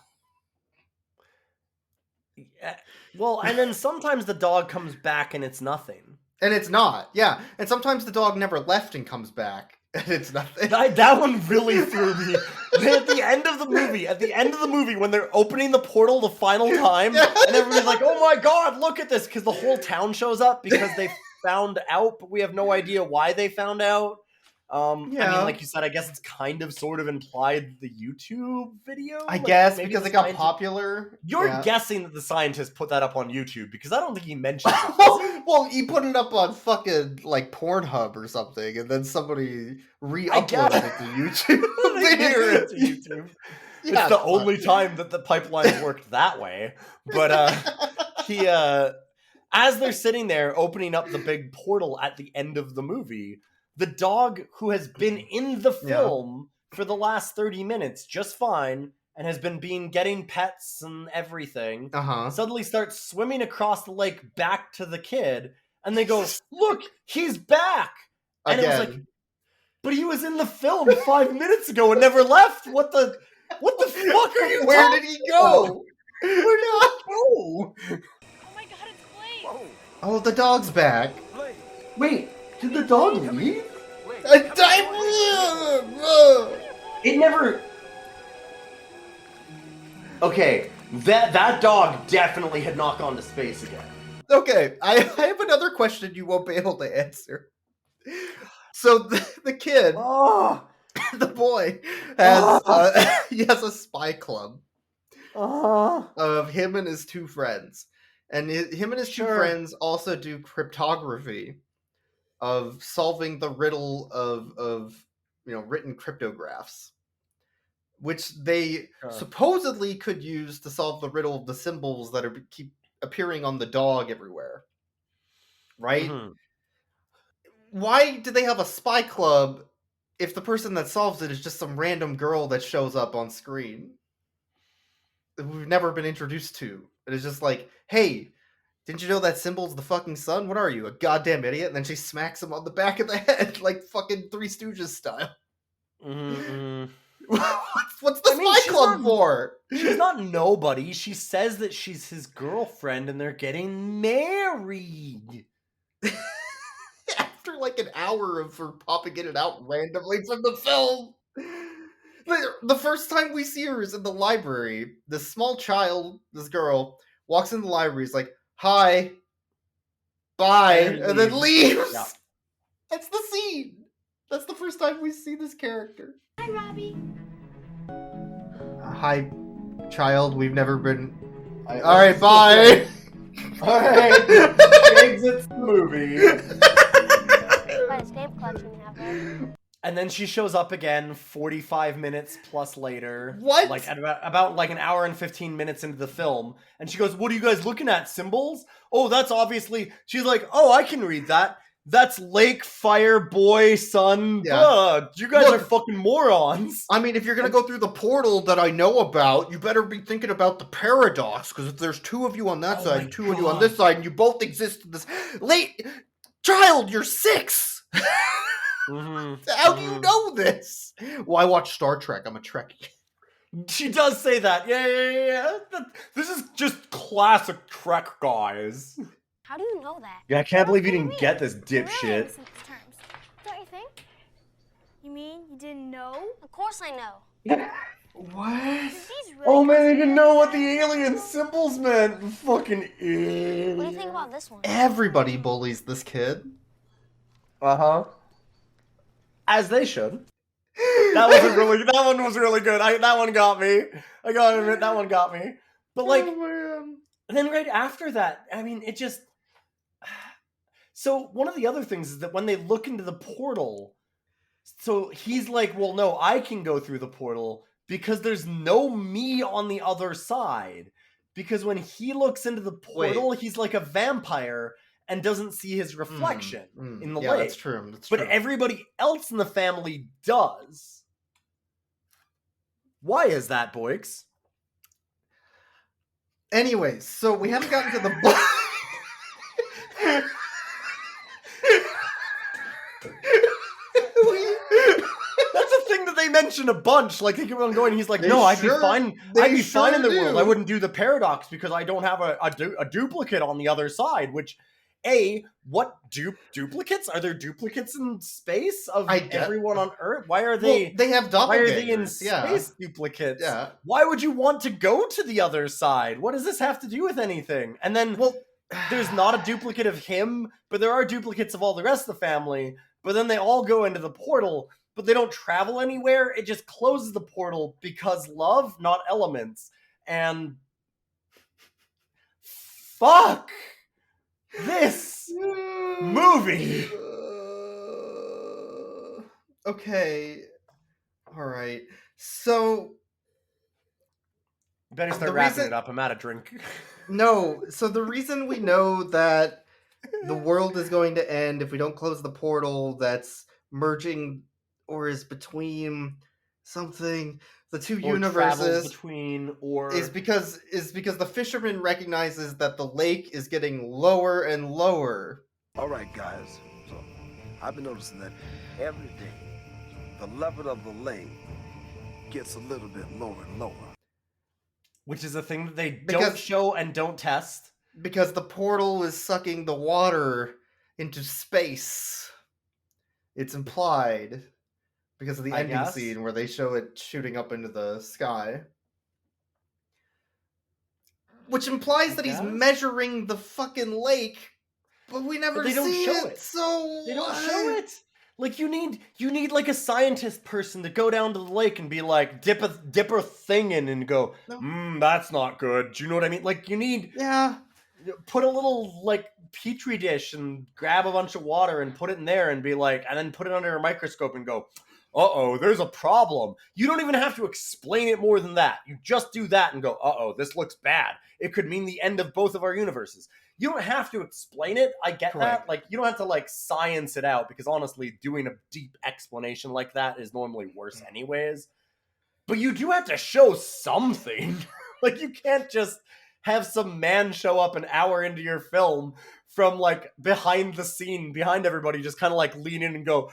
Yeah. Well, and then sometimes the dog comes back and it's nothing. And it's not, yeah. And sometimes the dog never left and comes back, and it's nothing. That one really threw me. At the end of the movie, when they're opening the portal the final time, and everybody's like, "Oh my god, look at this!" Because the whole town shows up because they found out, but we have no idea why they found out. I mean, like you said, I guess it's kind of sort of implied the YouTube video. I guess because it got popular. You're guessing that the scientist put that up on YouTube because I don't think he mentioned it. Well, he put it up on fucking like Pornhub or something, and then somebody re-uploaded it to YouTube. It's YouTube. It's the only time that the pipelines worked that way. But he, as they're sitting there opening up the big portal at the end of the movie, the dog who has been in the film for the last 30 minutes just fine and has been getting pets and everything, suddenly starts swimming across the lake back to the kid, and they go, "Look, he's back!" And it was like, but he was in the film 5 minutes ago and never left. What the fuck are you? Where did he go? Where did he go? Oh my god, it's Blake! Oh, the dog's back. Wait, did the dog leave? It never. Okay, that dog definitely had not gone to space again. Okay, I have another question you won't be able to answer. So the kid, Oh. the boy, has he has a spy club of him and his two friends, and him and his two friends also do cryptography of solving the riddle of written cryptographs, which they supposedly could use to solve the riddle of the symbols that keep appearing on the dog everywhere. Right? Mhm. Why do they have a spy club if the person that solves it is just some random girl that shows up on screen that we've never been introduced to? It is just like, hey, didn't you know that symbol's the fucking sun? What are you, a goddamn idiot? And then she smacks him on the back of the head like fucking Three Stooges style. What's the spy club for? She's not nobody. She says that she's his girlfriend and they're getting married. After like an hour of her popping in and out randomly from the film. The first time we see her is in the library. This small child, this girl, walks in the library, is like, hi, bye, and then leaves. Yeah. That's the scene. That's the first time we see this character. Hi, Robbie. Hi, child. We've never been. All right, bye. All right, exits the movie. What escape collection you have there? And then she shows up again 45 minutes plus later. What? Like at about like an hour and 15 minutes into the film. And she goes, what are you guys looking at? Symbols? Oh, that's obviously... She's like, oh, I can read that. That's lake, fire, boy, sun. Yeah. You guys are fucking morons. I mean, if you're going to go through the portal that I know about, you better be thinking about the paradox, because if there's two of you on that side and two of you on this side, and you both exist in this... Child, you're 6! How do you know this? Well, I watch Star Trek. I'm a Trekkie. She does say that. Yeah. This is just classic Trek, guys. How do you know that? Yeah, I can't believe you didn't mean? get this Really dipshit. makes sense terms. Don't you think? You mean you didn't know? Of course I know. What? Oh man, they didn't know what the alien symbols meant. Fucking idiot. What do you think about this one? Everybody bullies this kid. Uh-huh. As they should. That one was really good. That one got me. I gotta admit, that one got me. But like, and then right after that, I mean, it just... So one of the other things is that when they look into the portal, so he's like, well, no, I can go through the portal because there's no me on the other side. Because when he looks into the portal, he's like a vampire and doesn't see his reflection in the lake. That's true. But everybody else in the family does. Why is that, Boix? Anyways, so we haven't gotten to the book. That's a thing that they mention a bunch. Like they keep on going. He's like, They "No, I'd sure- be fine. they I'd be fine sure in the world. I do. wouldn't do the paradox because I don't have a duplicate on the other side." Which, what duplicates? Are there duplicates in space of everyone on Earth? Why are they? Well, they have Why are they in doppelgangers, yeah. space duplicates? Yeah. Why would you want to go to the other side? What does this have to do with anything? And then, there's not a duplicate of him, but there are duplicates of all the rest of the family. But then they all go into the portal, but they don't travel anywhere. It just closes the portal because love, not elements. And fuck this movie. Okay. All right. So Better start the wrapping reason- it up. I'm out of drink. No, so the reason we know that the world is going to end if we don't close the portal that's merging or is between something, the two Or travels universes, between, or is because the fisherman recognizes that the lake is getting lower and lower. All right, guys. So I've been noticing that every day the level of the lake gets a little bit lower and lower. which is a thing that they don't Because- show and don't test. Because the portal is sucking the water into space. It's implied. Because of the I ending guess. scene where they show it shooting up into the sky. Which implies that he's guess. measuring the fucking lake, but we never But they don't see show it. it. So They don't show it. Like you need like a scientist person to go down to the lake and be like dip a thing in and go, that's not good. Do you know what I mean? Like you need put a little like petri dish and grab a bunch of water and put it in there and be like, and then put it under a microscope and go, uh-oh, there's a problem. You don't even have to explain it more than that. You just do that and go, uh-oh, this looks bad. It could mean the end of both of our universes. You don't have to explain it. I get that. Like, you don't have to, like, science it out, because honestly, doing a deep explanation like that is normally worse anyways. But you do have to show something. Like, you can't just have some man show up an hour into your film from, like, behind the scene, behind everybody, just kind of, like, lean in and go,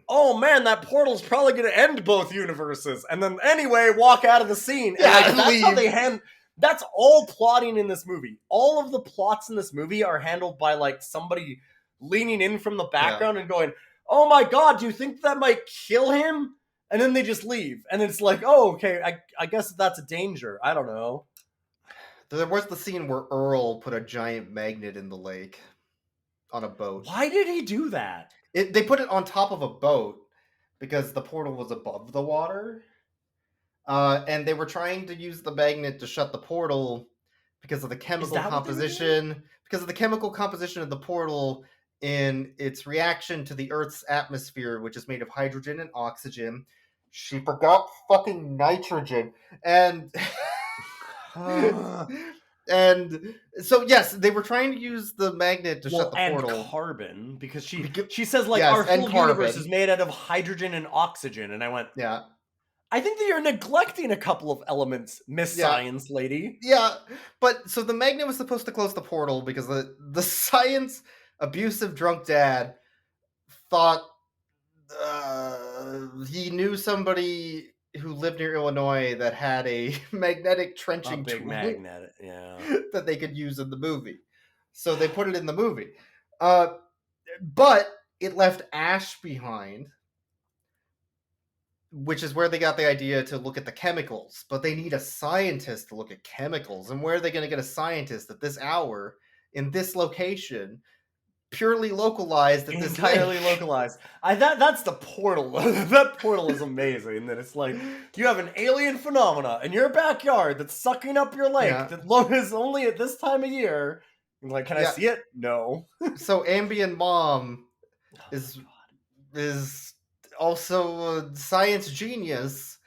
oh man, that portal's probably going to end both universes. And then anyway, walk out of the scene. And like, that's how they that's all plotting in this movie. All of the plots in this movie are handled by like somebody leaning in from the background and going, oh my God, do you think that might kill him? And then they just leave. And it's like, oh, okay, I guess that's a danger. I don't know. There was the scene where Earl put a giant magnet in the lake on a boat. Why did he do that? They put it on top of a boat because the portal was above the water. And they were trying to use the magnet to shut the portal because of the chemical composition. Because of the chemical composition of the portal in its reaction to the Earth's atmosphere, which is made of hydrogen and oxygen. She forgot fucking nitrogen. And and so yes, they were trying to use the magnet to shut the portal. And carbon, because she says like our whole universe is made out of hydrogen and oxygen, and I went, yeah. I think that you're neglecting a couple of elements, Miss Science Lady. Yeah, but so the magnet was supposed to close the portal because the science abusive drunk dad thought he knew somebody who lived near Illinois that had a magnetic trenching tool that they could use in the movie. So they put it in the movie. But it left ash behind, which is where they got the idea to look at the chemicals. But they need a scientist to look at chemicals. And where are they going to get a scientist at this hour, in this location, purely localized at this entirely localized? That's the portal. That portal is amazing. That it's like you have an alien phenomena in your backyard that's sucking up your lake that is only at this time of year. I'm like, can I see it? No. So Ambien Mom is also a science genius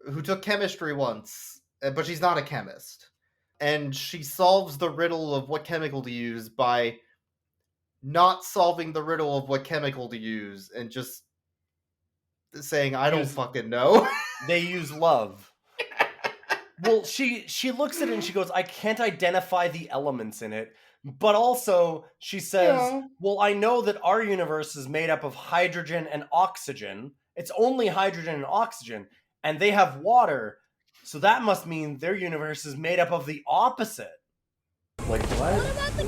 who took chemistry once, but she's not a chemist. And she solves the riddle of what chemical to use by not solving the riddle of what chemical to use and just saying, I don't fucking know. They use love. Well, she looks at it and she goes, I can't identify the elements in it. But also, she says, well, I know that our universe is made up of hydrogen and oxygen. It's only hydrogen and oxygen. And they have water. So that must mean their universe is made up of the opposite. Like, what?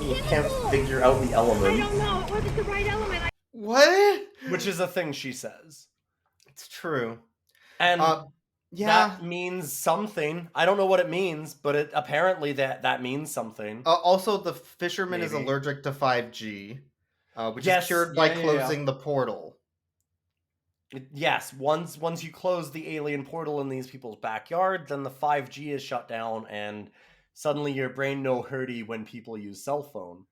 You can't figure out the element. I don't know. It wasn't the right element. What? Which is a thing she says. It's true. And that means something. I don't know what it means, but apparently that means something. Also, the fisherman is allergic to 5G, which is cured by closing the portal. Yes, once you close the alien portal in these people's backyard, then the 5G is shut down, and suddenly your brain no hurty when people use cell phone.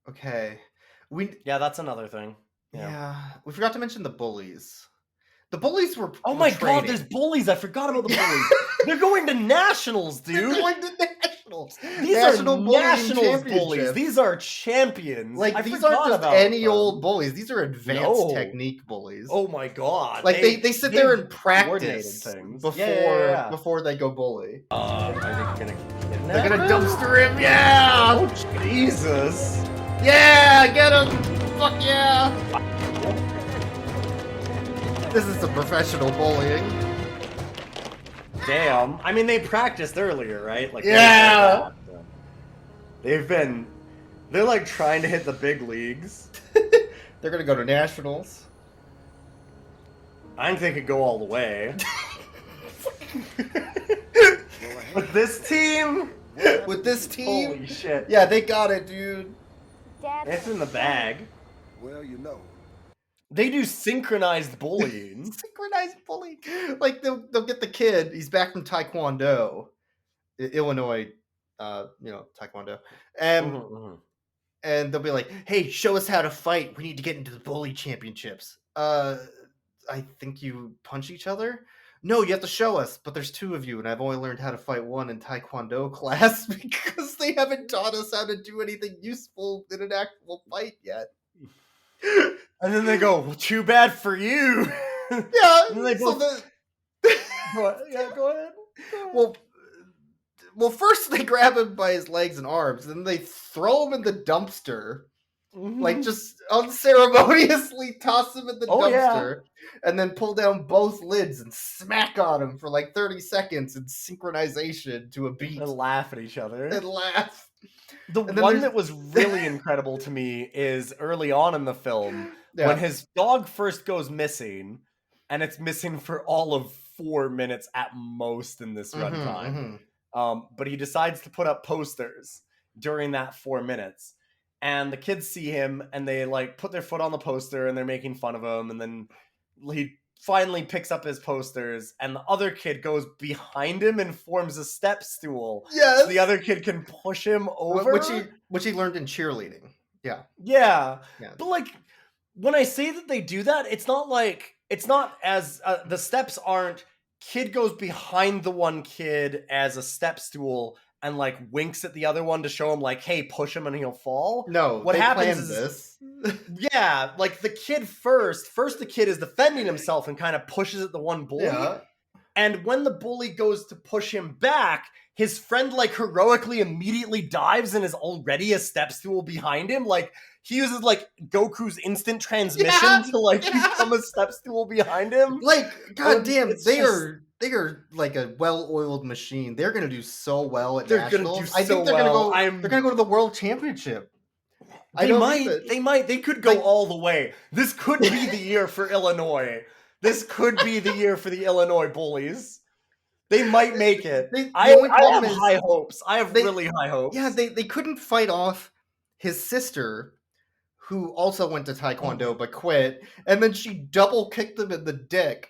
Okay. that's another thing. Yeah. We forgot to mention the bullies. The bullies were oh my God, there's bullies. I forgot about the bullies. They're going to nationals, dude. They're going to nationals. These are nationals bullies. These are champions. Like, these aren't just any old bullies. These are advanced technique bullies. Oh my God. Like, they sit there and practice things before they go bully. I think they're gonna dumpster him. Yeah. Oh, Jesus. Yeah, get him. Fuck yeah. This is some professional bullying. Damn. I mean, they practiced earlier, right? Like, yeah. They're like trying to hit the big leagues. They're gonna go to nationals. I think they could go all the way. With this team? Holy shit. Yeah, they got it, dude. It's in the bag. Well, you know, They do synchronized bullying. Synchronized bullying. Like they'll get the kid. He's back from Taekwondo, Illinois, Taekwondo, and and they'll be like, "Hey, show us how to fight. We need to get into the bully championships." I think you punch each other. No, you have to show us. But there's 2 of you, and I've only learned how to fight one in Taekwondo class because they haven't taught us how to do anything useful in an actual fight yet. And then they go, well, too bad for you. Yeah. And then they both... Go ahead. Well, first they grab him by his legs and arms, then they throw him in the dumpster. Like, just unceremoniously toss him in the dumpster, and then pull down both lids and smack on him for like 30 seconds in synchronization to a beat. And laugh at each other. And laugh. The one that was really incredible to me is early on in the film, when his dog first goes missing, and it's missing for all of 4 minutes at most in this runtime. But he decides to put up posters during that 4 minutes. And the kids see him, and they like put their foot on the poster, and they're making fun of him. And then he finally picks up his posters, and the other kid goes behind him and forms a step stool. Yes, so the other kid can push him over, which he learned in cheerleading. Yeah. But like, when I say that they do that, it's not as the steps aren't. Kid goes behind the one kid as a step stool and like winks at the other one to show him like, hey, push him and he'll fall. No, what happens is this. Yeah, like the kid first the kid is defending himself and kind of pushes at the one bully. Yeah. And when the bully goes to push him back, his friend like heroically immediately dives and is already a step stool behind him. Like he uses like Goku's instant transmission to like become a step stool behind him. Like, goddamn, they are like a well-oiled machine. They're gonna do so well at nationals. I think they're gonna go to the world championship. They might. They could go all the way. This could be the year for Illinois. This could be the year for the Illinois bullies. They might make it. I have high hopes. I have really high hopes. Yeah, they couldn't fight off his sister, who also went to Taekwondo but quit, and then she double kicked him in the dick.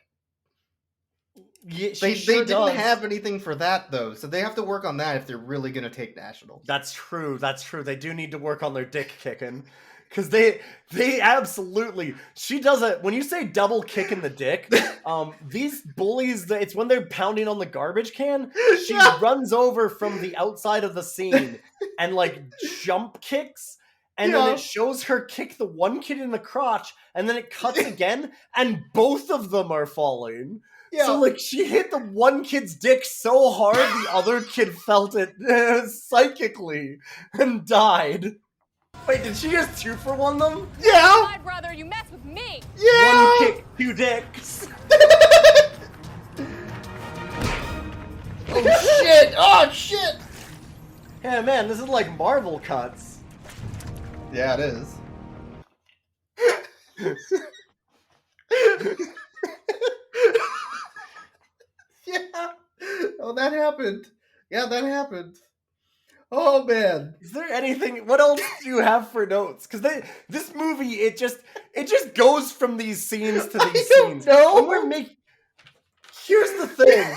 Yeah, they didn't have anything for that though, so they have to work on that if they're really going to take nationals. That's true. They do need to work on their dick kicking. Because they absolutely, she does it. When you say double kick in the dick, these bullies, it's when they're pounding on the garbage can, she runs over from the outside of the scene and like jump kicks, and then it shows her kick the one kid in the crotch, and then it cuts again, and both of them are falling. Yeah. So like she hit the one kid's dick so hard, the other kid felt it psychically and died. Wait, did she just 2-for-1 them? Yeah! My brother, you mess with me! Yeah! One kick, 2 dicks. Oh shit! Oh shit! Yeah, man, this is like Marvel cuts. Yeah, it is. Yeah. Oh, that happened. Yeah, that happened. Oh man, is there anything? What else do you have for notes? Because this movie, it just goes from these scenes to these scenes. No, here's the thing.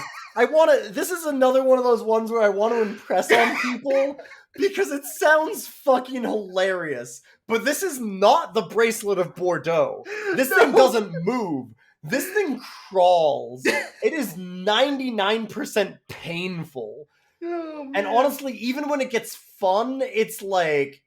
This is another one of those ones where I want to impress on people because it sounds fucking hilarious. But this is not the Bracelet of Bordeaux. This thing doesn't move. This thing crawls. It is 99% painful. Oh, and honestly, even when it gets fun, it's like,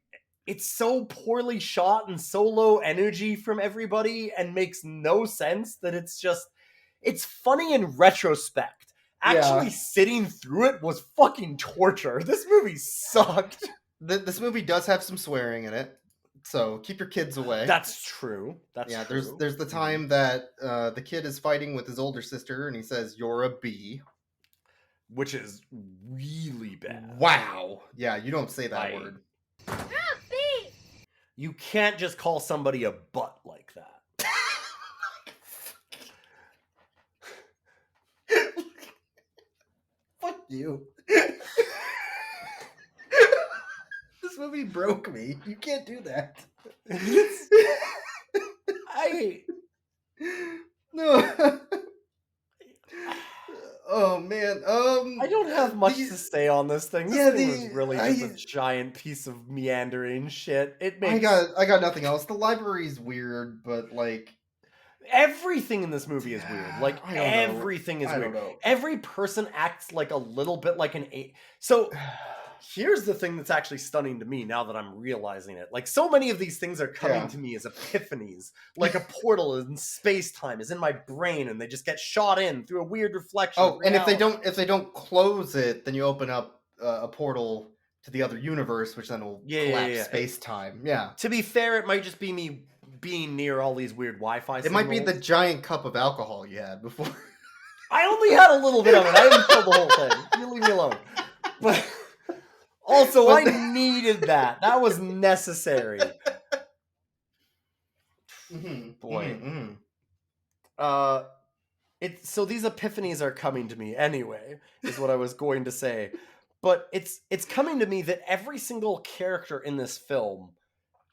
it's so poorly shot and so low energy from everybody and makes no sense that it's funny in retrospect. Actually sitting through it was fucking torture. This movie sucked. This movie does have some swearing in it, so keep your kids away. That's true. True. There's the time that the kid is fighting with his older sister and he says, "You're a B." Which is really bad. Wow. Yeah, you don't say that word. You can't just call somebody a butt like that. Fuck you. This movie broke me. You can't do that. No. Oh man. I don't have much to say on this thing. This thing was really just a giant piece of meandering shit. It makes I got nothing else. The library's weird, but like everything in this movie is weird. Like I don't know. everything is I weird. don't know. Every person acts like a little bit like an So here's the thing that's actually stunning to me now that I'm realizing it. Like, so many of these things are coming to me as epiphanies. Like a portal in space-time is in my brain, and they just get shot in through a weird reflection. Oh, and if they don't close it, then you open up a portal to the other universe, which then will collapse space-time. Yeah. To be fair, it might just be me being near all these weird Wi-Fi signals. It might be the giant cup of alcohol you had before. I only had a little bit of it. I didn't kill the whole thing. You leave me alone. But also, I needed that. That was necessary. Boy. So these epiphanies are coming to me anyway, is what I was going to say. But it's coming to me that every single character in this film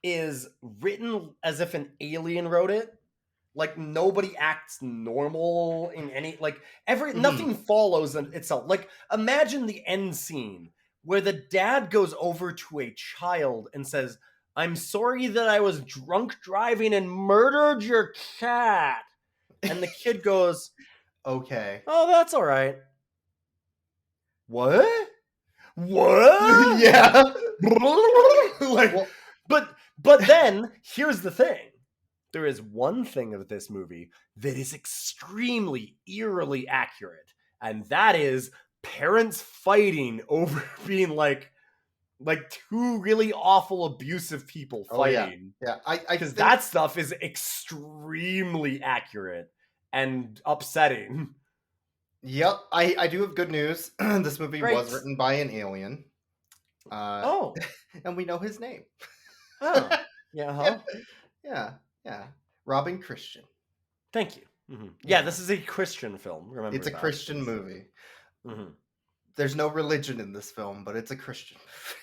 is written as if an alien wrote it. Like, nobody acts normal in any, like, nothing follows itself. Like, imagine the end scene where the dad goes over to a child and says, "I'm sorry that I was drunk driving and murdered your cat." And the kid goes, "Okay. Oh, that's all right." What? What? Yeah. Like, but then here's the thing. There is one thing of this movie that is extremely eerily accurate, and that is parents fighting over being like two really awful abusive people fighting. Yeah. Because that stuff is extremely accurate and upsetting. Yep, I do have good news. This movie was written by an alien. And we know his name. Oh, yeah, huh? Yeah. Robin Christian. Thank you. Mm-hmm. Yeah, this is a Christian film. Remember, it's a Christian movie. Mm-hmm. There's no religion in this film, but it's a Christian movie.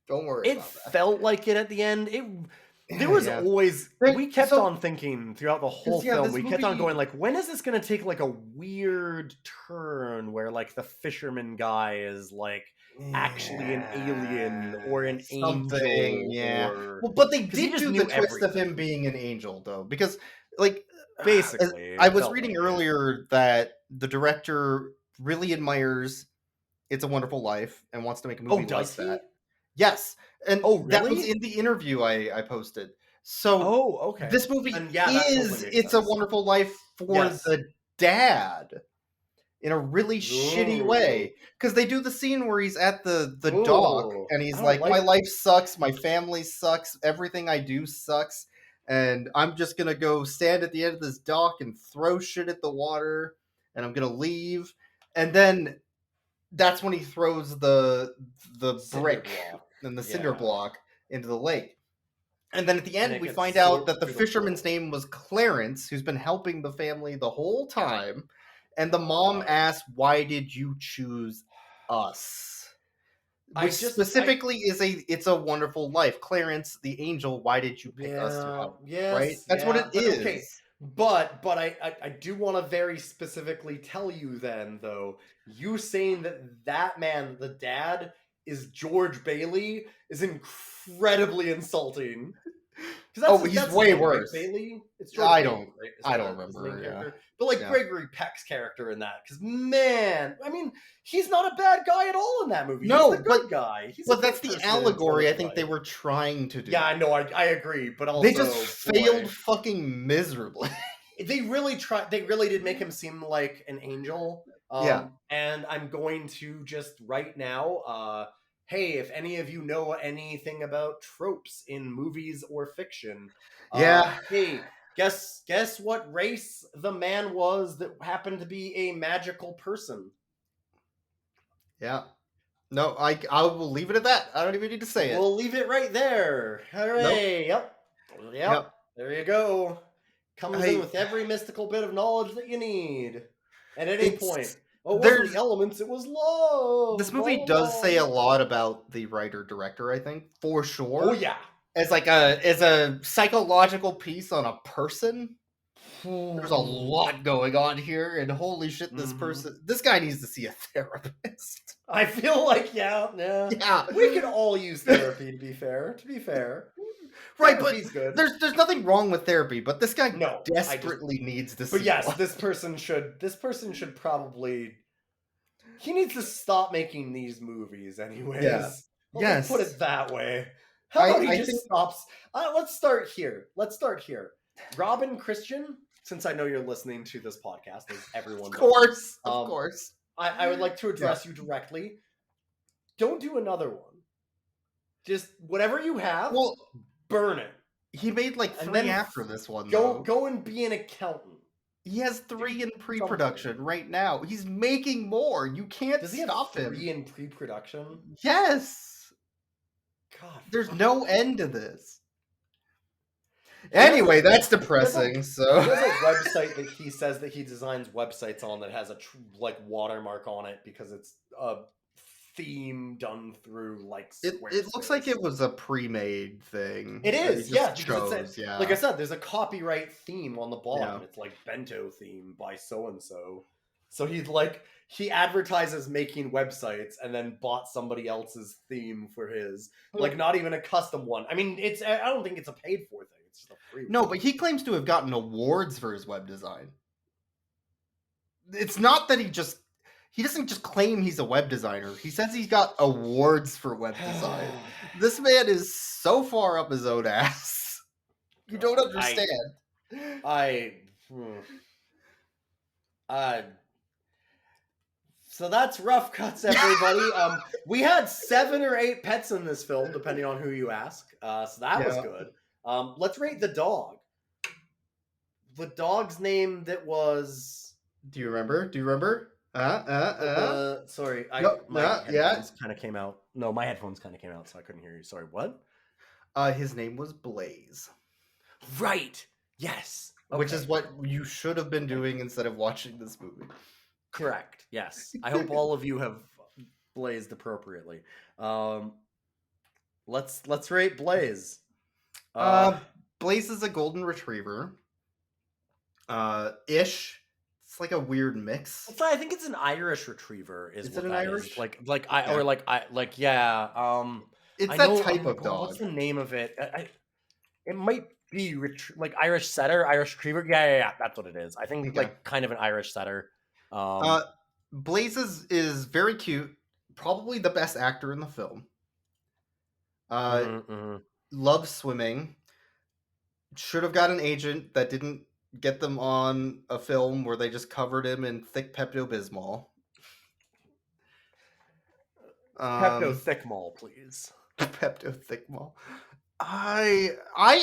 Don't worry. It felt like it at the end. There was always we kept on thinking throughout the whole film. We kept on going like, when is this going to take like a weird turn where like the fisherman guy is like actually an alien or an angel? Yeah. Or... Well, but they did do the twist of him being an angel though, because like basically, I was reading earlier that the director really admires It's a Wonderful Life and wants to make a movie like that. Yes. And really? That was in the interview I posted. So okay. This movie is It's a Wonderful Life for the dad in a really shitty way. Because they do the scene where he's at the dock and he's like, my life sucks, my family sucks, everything I do sucks, and I'm just gonna go stand at the end of this dock and throw shit at the water and I'm gonna leave. And then that's when he throws the brick and the cinder block into the lake. And then at the end, we find out that the fisherman's name was Clarence, who's been helping the family the whole time. And the mom asked, "Why did you choose us?" Which specifically is It's a Wonderful Life. Clarence, the angel, why did you pick us to help? Right? That's what it is. Okay. But I do want to very specifically tell you then, though, you saying that man, the dad, is George Bailey is incredibly insulting. He's way worse. Bailey? It's George I don't remember. Yeah. But like Gregory Peck's character in that, because man, I mean, he's not a bad guy at all in that movie. No, he's the good guy. But that's the allegory I think they were trying to do. Yeah, I know. I agree. But also they just failed fucking miserably. They really tried. They really did make him seem like an angel. And I'm going to just right now. Hey, if any of you know anything about tropes in movies or fiction, hey, guess what race the man was that happened to be a magical person? Yeah. No, I will leave it at that. I don't even need to say it. We'll leave it right there. Hooray! Nope. Yep. There you go. Comes in with every mystical bit of knowledge that you need at any point. Oh, it wasn't the elements, it was love. This movie does say a lot about the writer-director, I think, for sure. Oh, yeah. as a psychological piece on a person. There's a lot going on here, and holy shit, this guy needs to see a therapist. I feel like yeah. We could all use therapy. To be fair, right? But good. There's nothing wrong with therapy, but this guy No, desperately needs to. But see yes, one. this person should probably. He needs to stop making these movies, anyways. Yeah. Let's put it that way. How about he just stops? Let's start here. Robin Christian, since I know you're listening to this podcast, as everyone knows, of course. I would like to address you directly. Don't do another one. Just whatever you have, burn it. He made like 3 after this one. Go and be an accountant. He has 3 in pre-production right now. He's making more. You can't stop him. 3 in pre-production? Yes. God. There's no end to this. Anyway, that's depressing. So he has a website that he says that he designs websites on that has a watermark on it because it's a theme done through like it looks like it was a pre-made thing. It is, yeah. Chose, yeah. Like I said, there's a copyright theme on the bottom. Yeah. It's like bento theme by so and so. So he advertises making websites and then bought somebody else's theme for his. Like not even a custom one. I mean, I don't think it's a paid for thing. It's just a free one. No, but he claims to have gotten awards for his web design. It's not that he doesn't just claim he's a web designer. He says he's got awards for web design. This man is so far up his own ass. You don't understand. So that's Rough Cuts, everybody. We had 7 or 8 pets in this film, depending on who you ask. So that was good. Let's rate the dog. The dog's name that was... Do you remember? Sorry, my headphones kind of came out. No, my headphones kind of came out, so I couldn't hear you. Sorry, what? His name was Blaze. Right. Yes. Okay. Which is what you should have been doing instead of watching this movie. Correct. Yes. I hope all of you have blazed appropriately. Let's rate Blaze. Blaze is a golden retriever. Ish. It's like a weird mix. I think it's an Irish retriever. Is it an Irish? It's that type of dog. What's the name of it? It might be like Irish setter, Irish retriever. Yeah. That's what it is. I think like kind of an Irish setter. Blaze is very cute. Probably the best actor in the film. Loves swimming. Should have got an agent that didn't get them on a film where they just covered him in thick Pepto-Bismol. Pepto-Thickmol, please. Pepto-Thickmol. I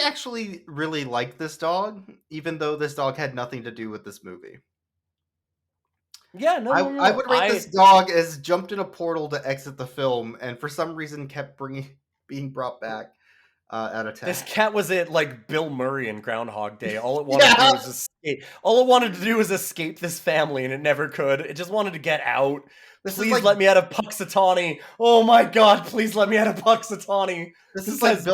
actually really like this dog, even though this dog had nothing to do with this movie. Yeah, no. I would rate this dog as jumped in a portal to exit the film, and for some reason kept being brought back out of 10. This cat was at like Bill Murray in Groundhog Day. All it wanted to do was escape. All it wanted to do was escape this family, and it never could. It just wanted to get out. Please let me out of Puxatawny. Oh my God! Please let me out of Puxatawny. This is like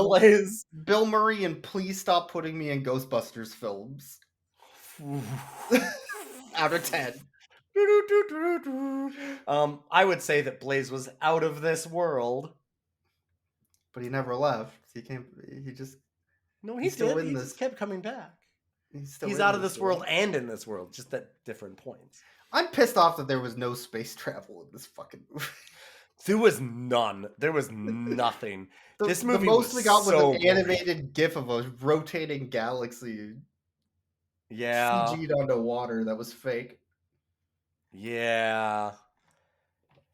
Bill Murray, and please stop putting me in Ghostbusters films. Out of 10. I would say that Blaze was out of this world, but he never left. He came. He just. No, he did. He just kept coming back. He's out of this world and in this world, just at different points. I'm pissed off that there was no space travel in this fucking movie. There was none. There was nothing. This movie the most we got was an animated GIF of a rotating galaxy. Yeah. CG'd onto water that was fake. Yeah.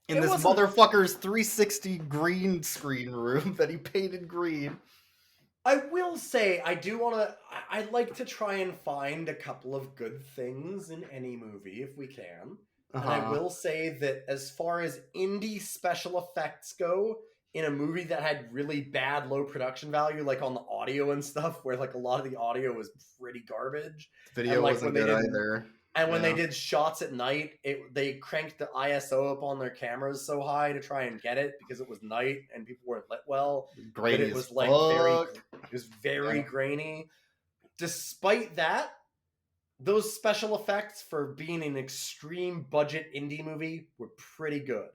In this motherfucker's 360 green screen room that he painted green. I will say, I'd like to try and find a couple of good things in any movie if we can. And I will say that as far as indie special effects go, in a movie that had really bad low production value, like on the audio and stuff, where like a lot of the audio was pretty garbage. Video wasn't good either. And when they did shots at night, they cranked the ISO up on their cameras so high to try and get it because it was night and people weren't lit well. Great. It was like It was very grainy. Despite that, those special effects for being an extreme budget indie movie were pretty good.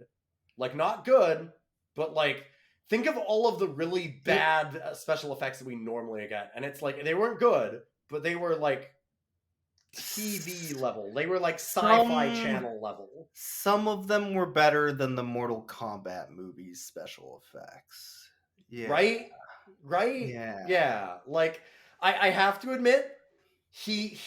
Like, not good, but like, think of all of the really bad special effects that we normally get. And it's like, they weren't good, but they were like TV level. They were like Sci-Fi Channel level. Some of them were better than the Mortal Kombat movies special effects. Yeah. Right? Yeah. Like, I have to admit, he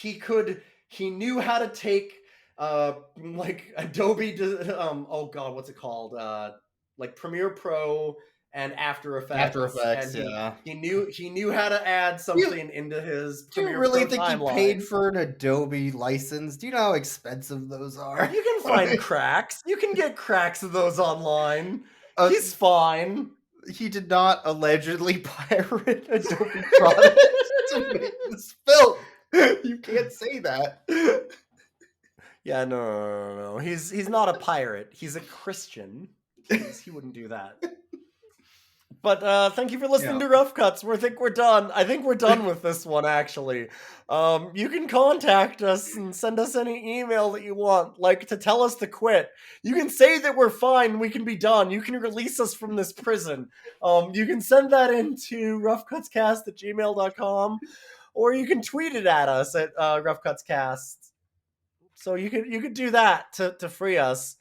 knew how to take like Adobe oh god, what's it called? Like Premiere Pro and After Effects. And he knew how to add something into his Do you Premiere really Pro think timeline. he paid for an Adobe license? Do you know how expensive those are? You can find cracks. You can get cracks of those online. He's fine. He did not allegedly pirate Adobe products to make this film. You can't say that. Yeah, no. He's not a pirate. He's a Christian. He wouldn't do that. But thank you for listening to Rough Cuts. I think we're done. I think we're done with this one, actually. You can contact us and send us any email that you want, like to tell us to quit. You can say that we're fine. We can be done. You can release us from this prison. You can send that into roughcutscast@gmail.com, or you can tweet it at us at roughcutscast. So you could do that to free us.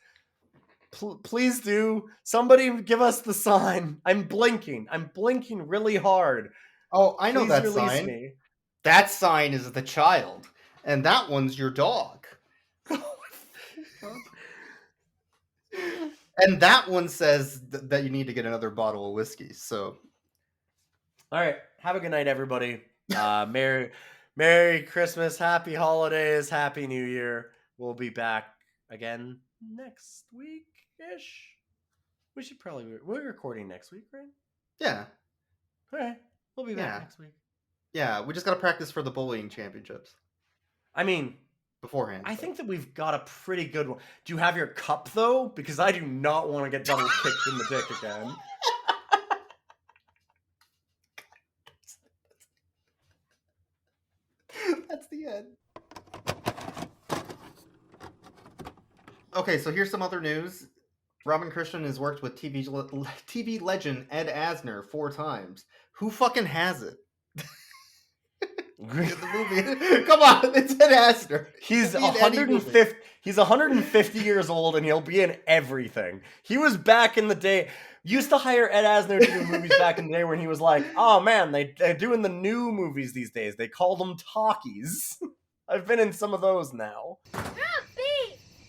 Please do. Somebody give us the sign. I'm blinking really hard. Oh, I know Please that release sign. me. That sign is the child, and that one's your dog. And that one says that you need to get another bottle of whiskey. So, all right. Have a good night, everybody. Merry Christmas, Happy Holidays, Happy New Year. We'll be back again next week-ish. We should probably... We're recording next week, right? Yeah. All right. We'll be back next week. Yeah, we just got to practice for the bullying championships. I mean... beforehand. I think that we've got a pretty good one. Do you have your cup, though? Because I do not want to get double kicked in the dick again. That's the end. Okay, so here's some other news. Robin Christian has worked with TV legend Ed Asner 4 times. Who fucking has it? The movie. Come on, it's Ed Asner. He's 150. He's 150 years old, and he'll be in everything. He was back in the day. Used to hire Ed Asner to do movies back in the day when he was like, "Oh man, they're doing the new movies these days. They call them talkies." I've been in some of those now.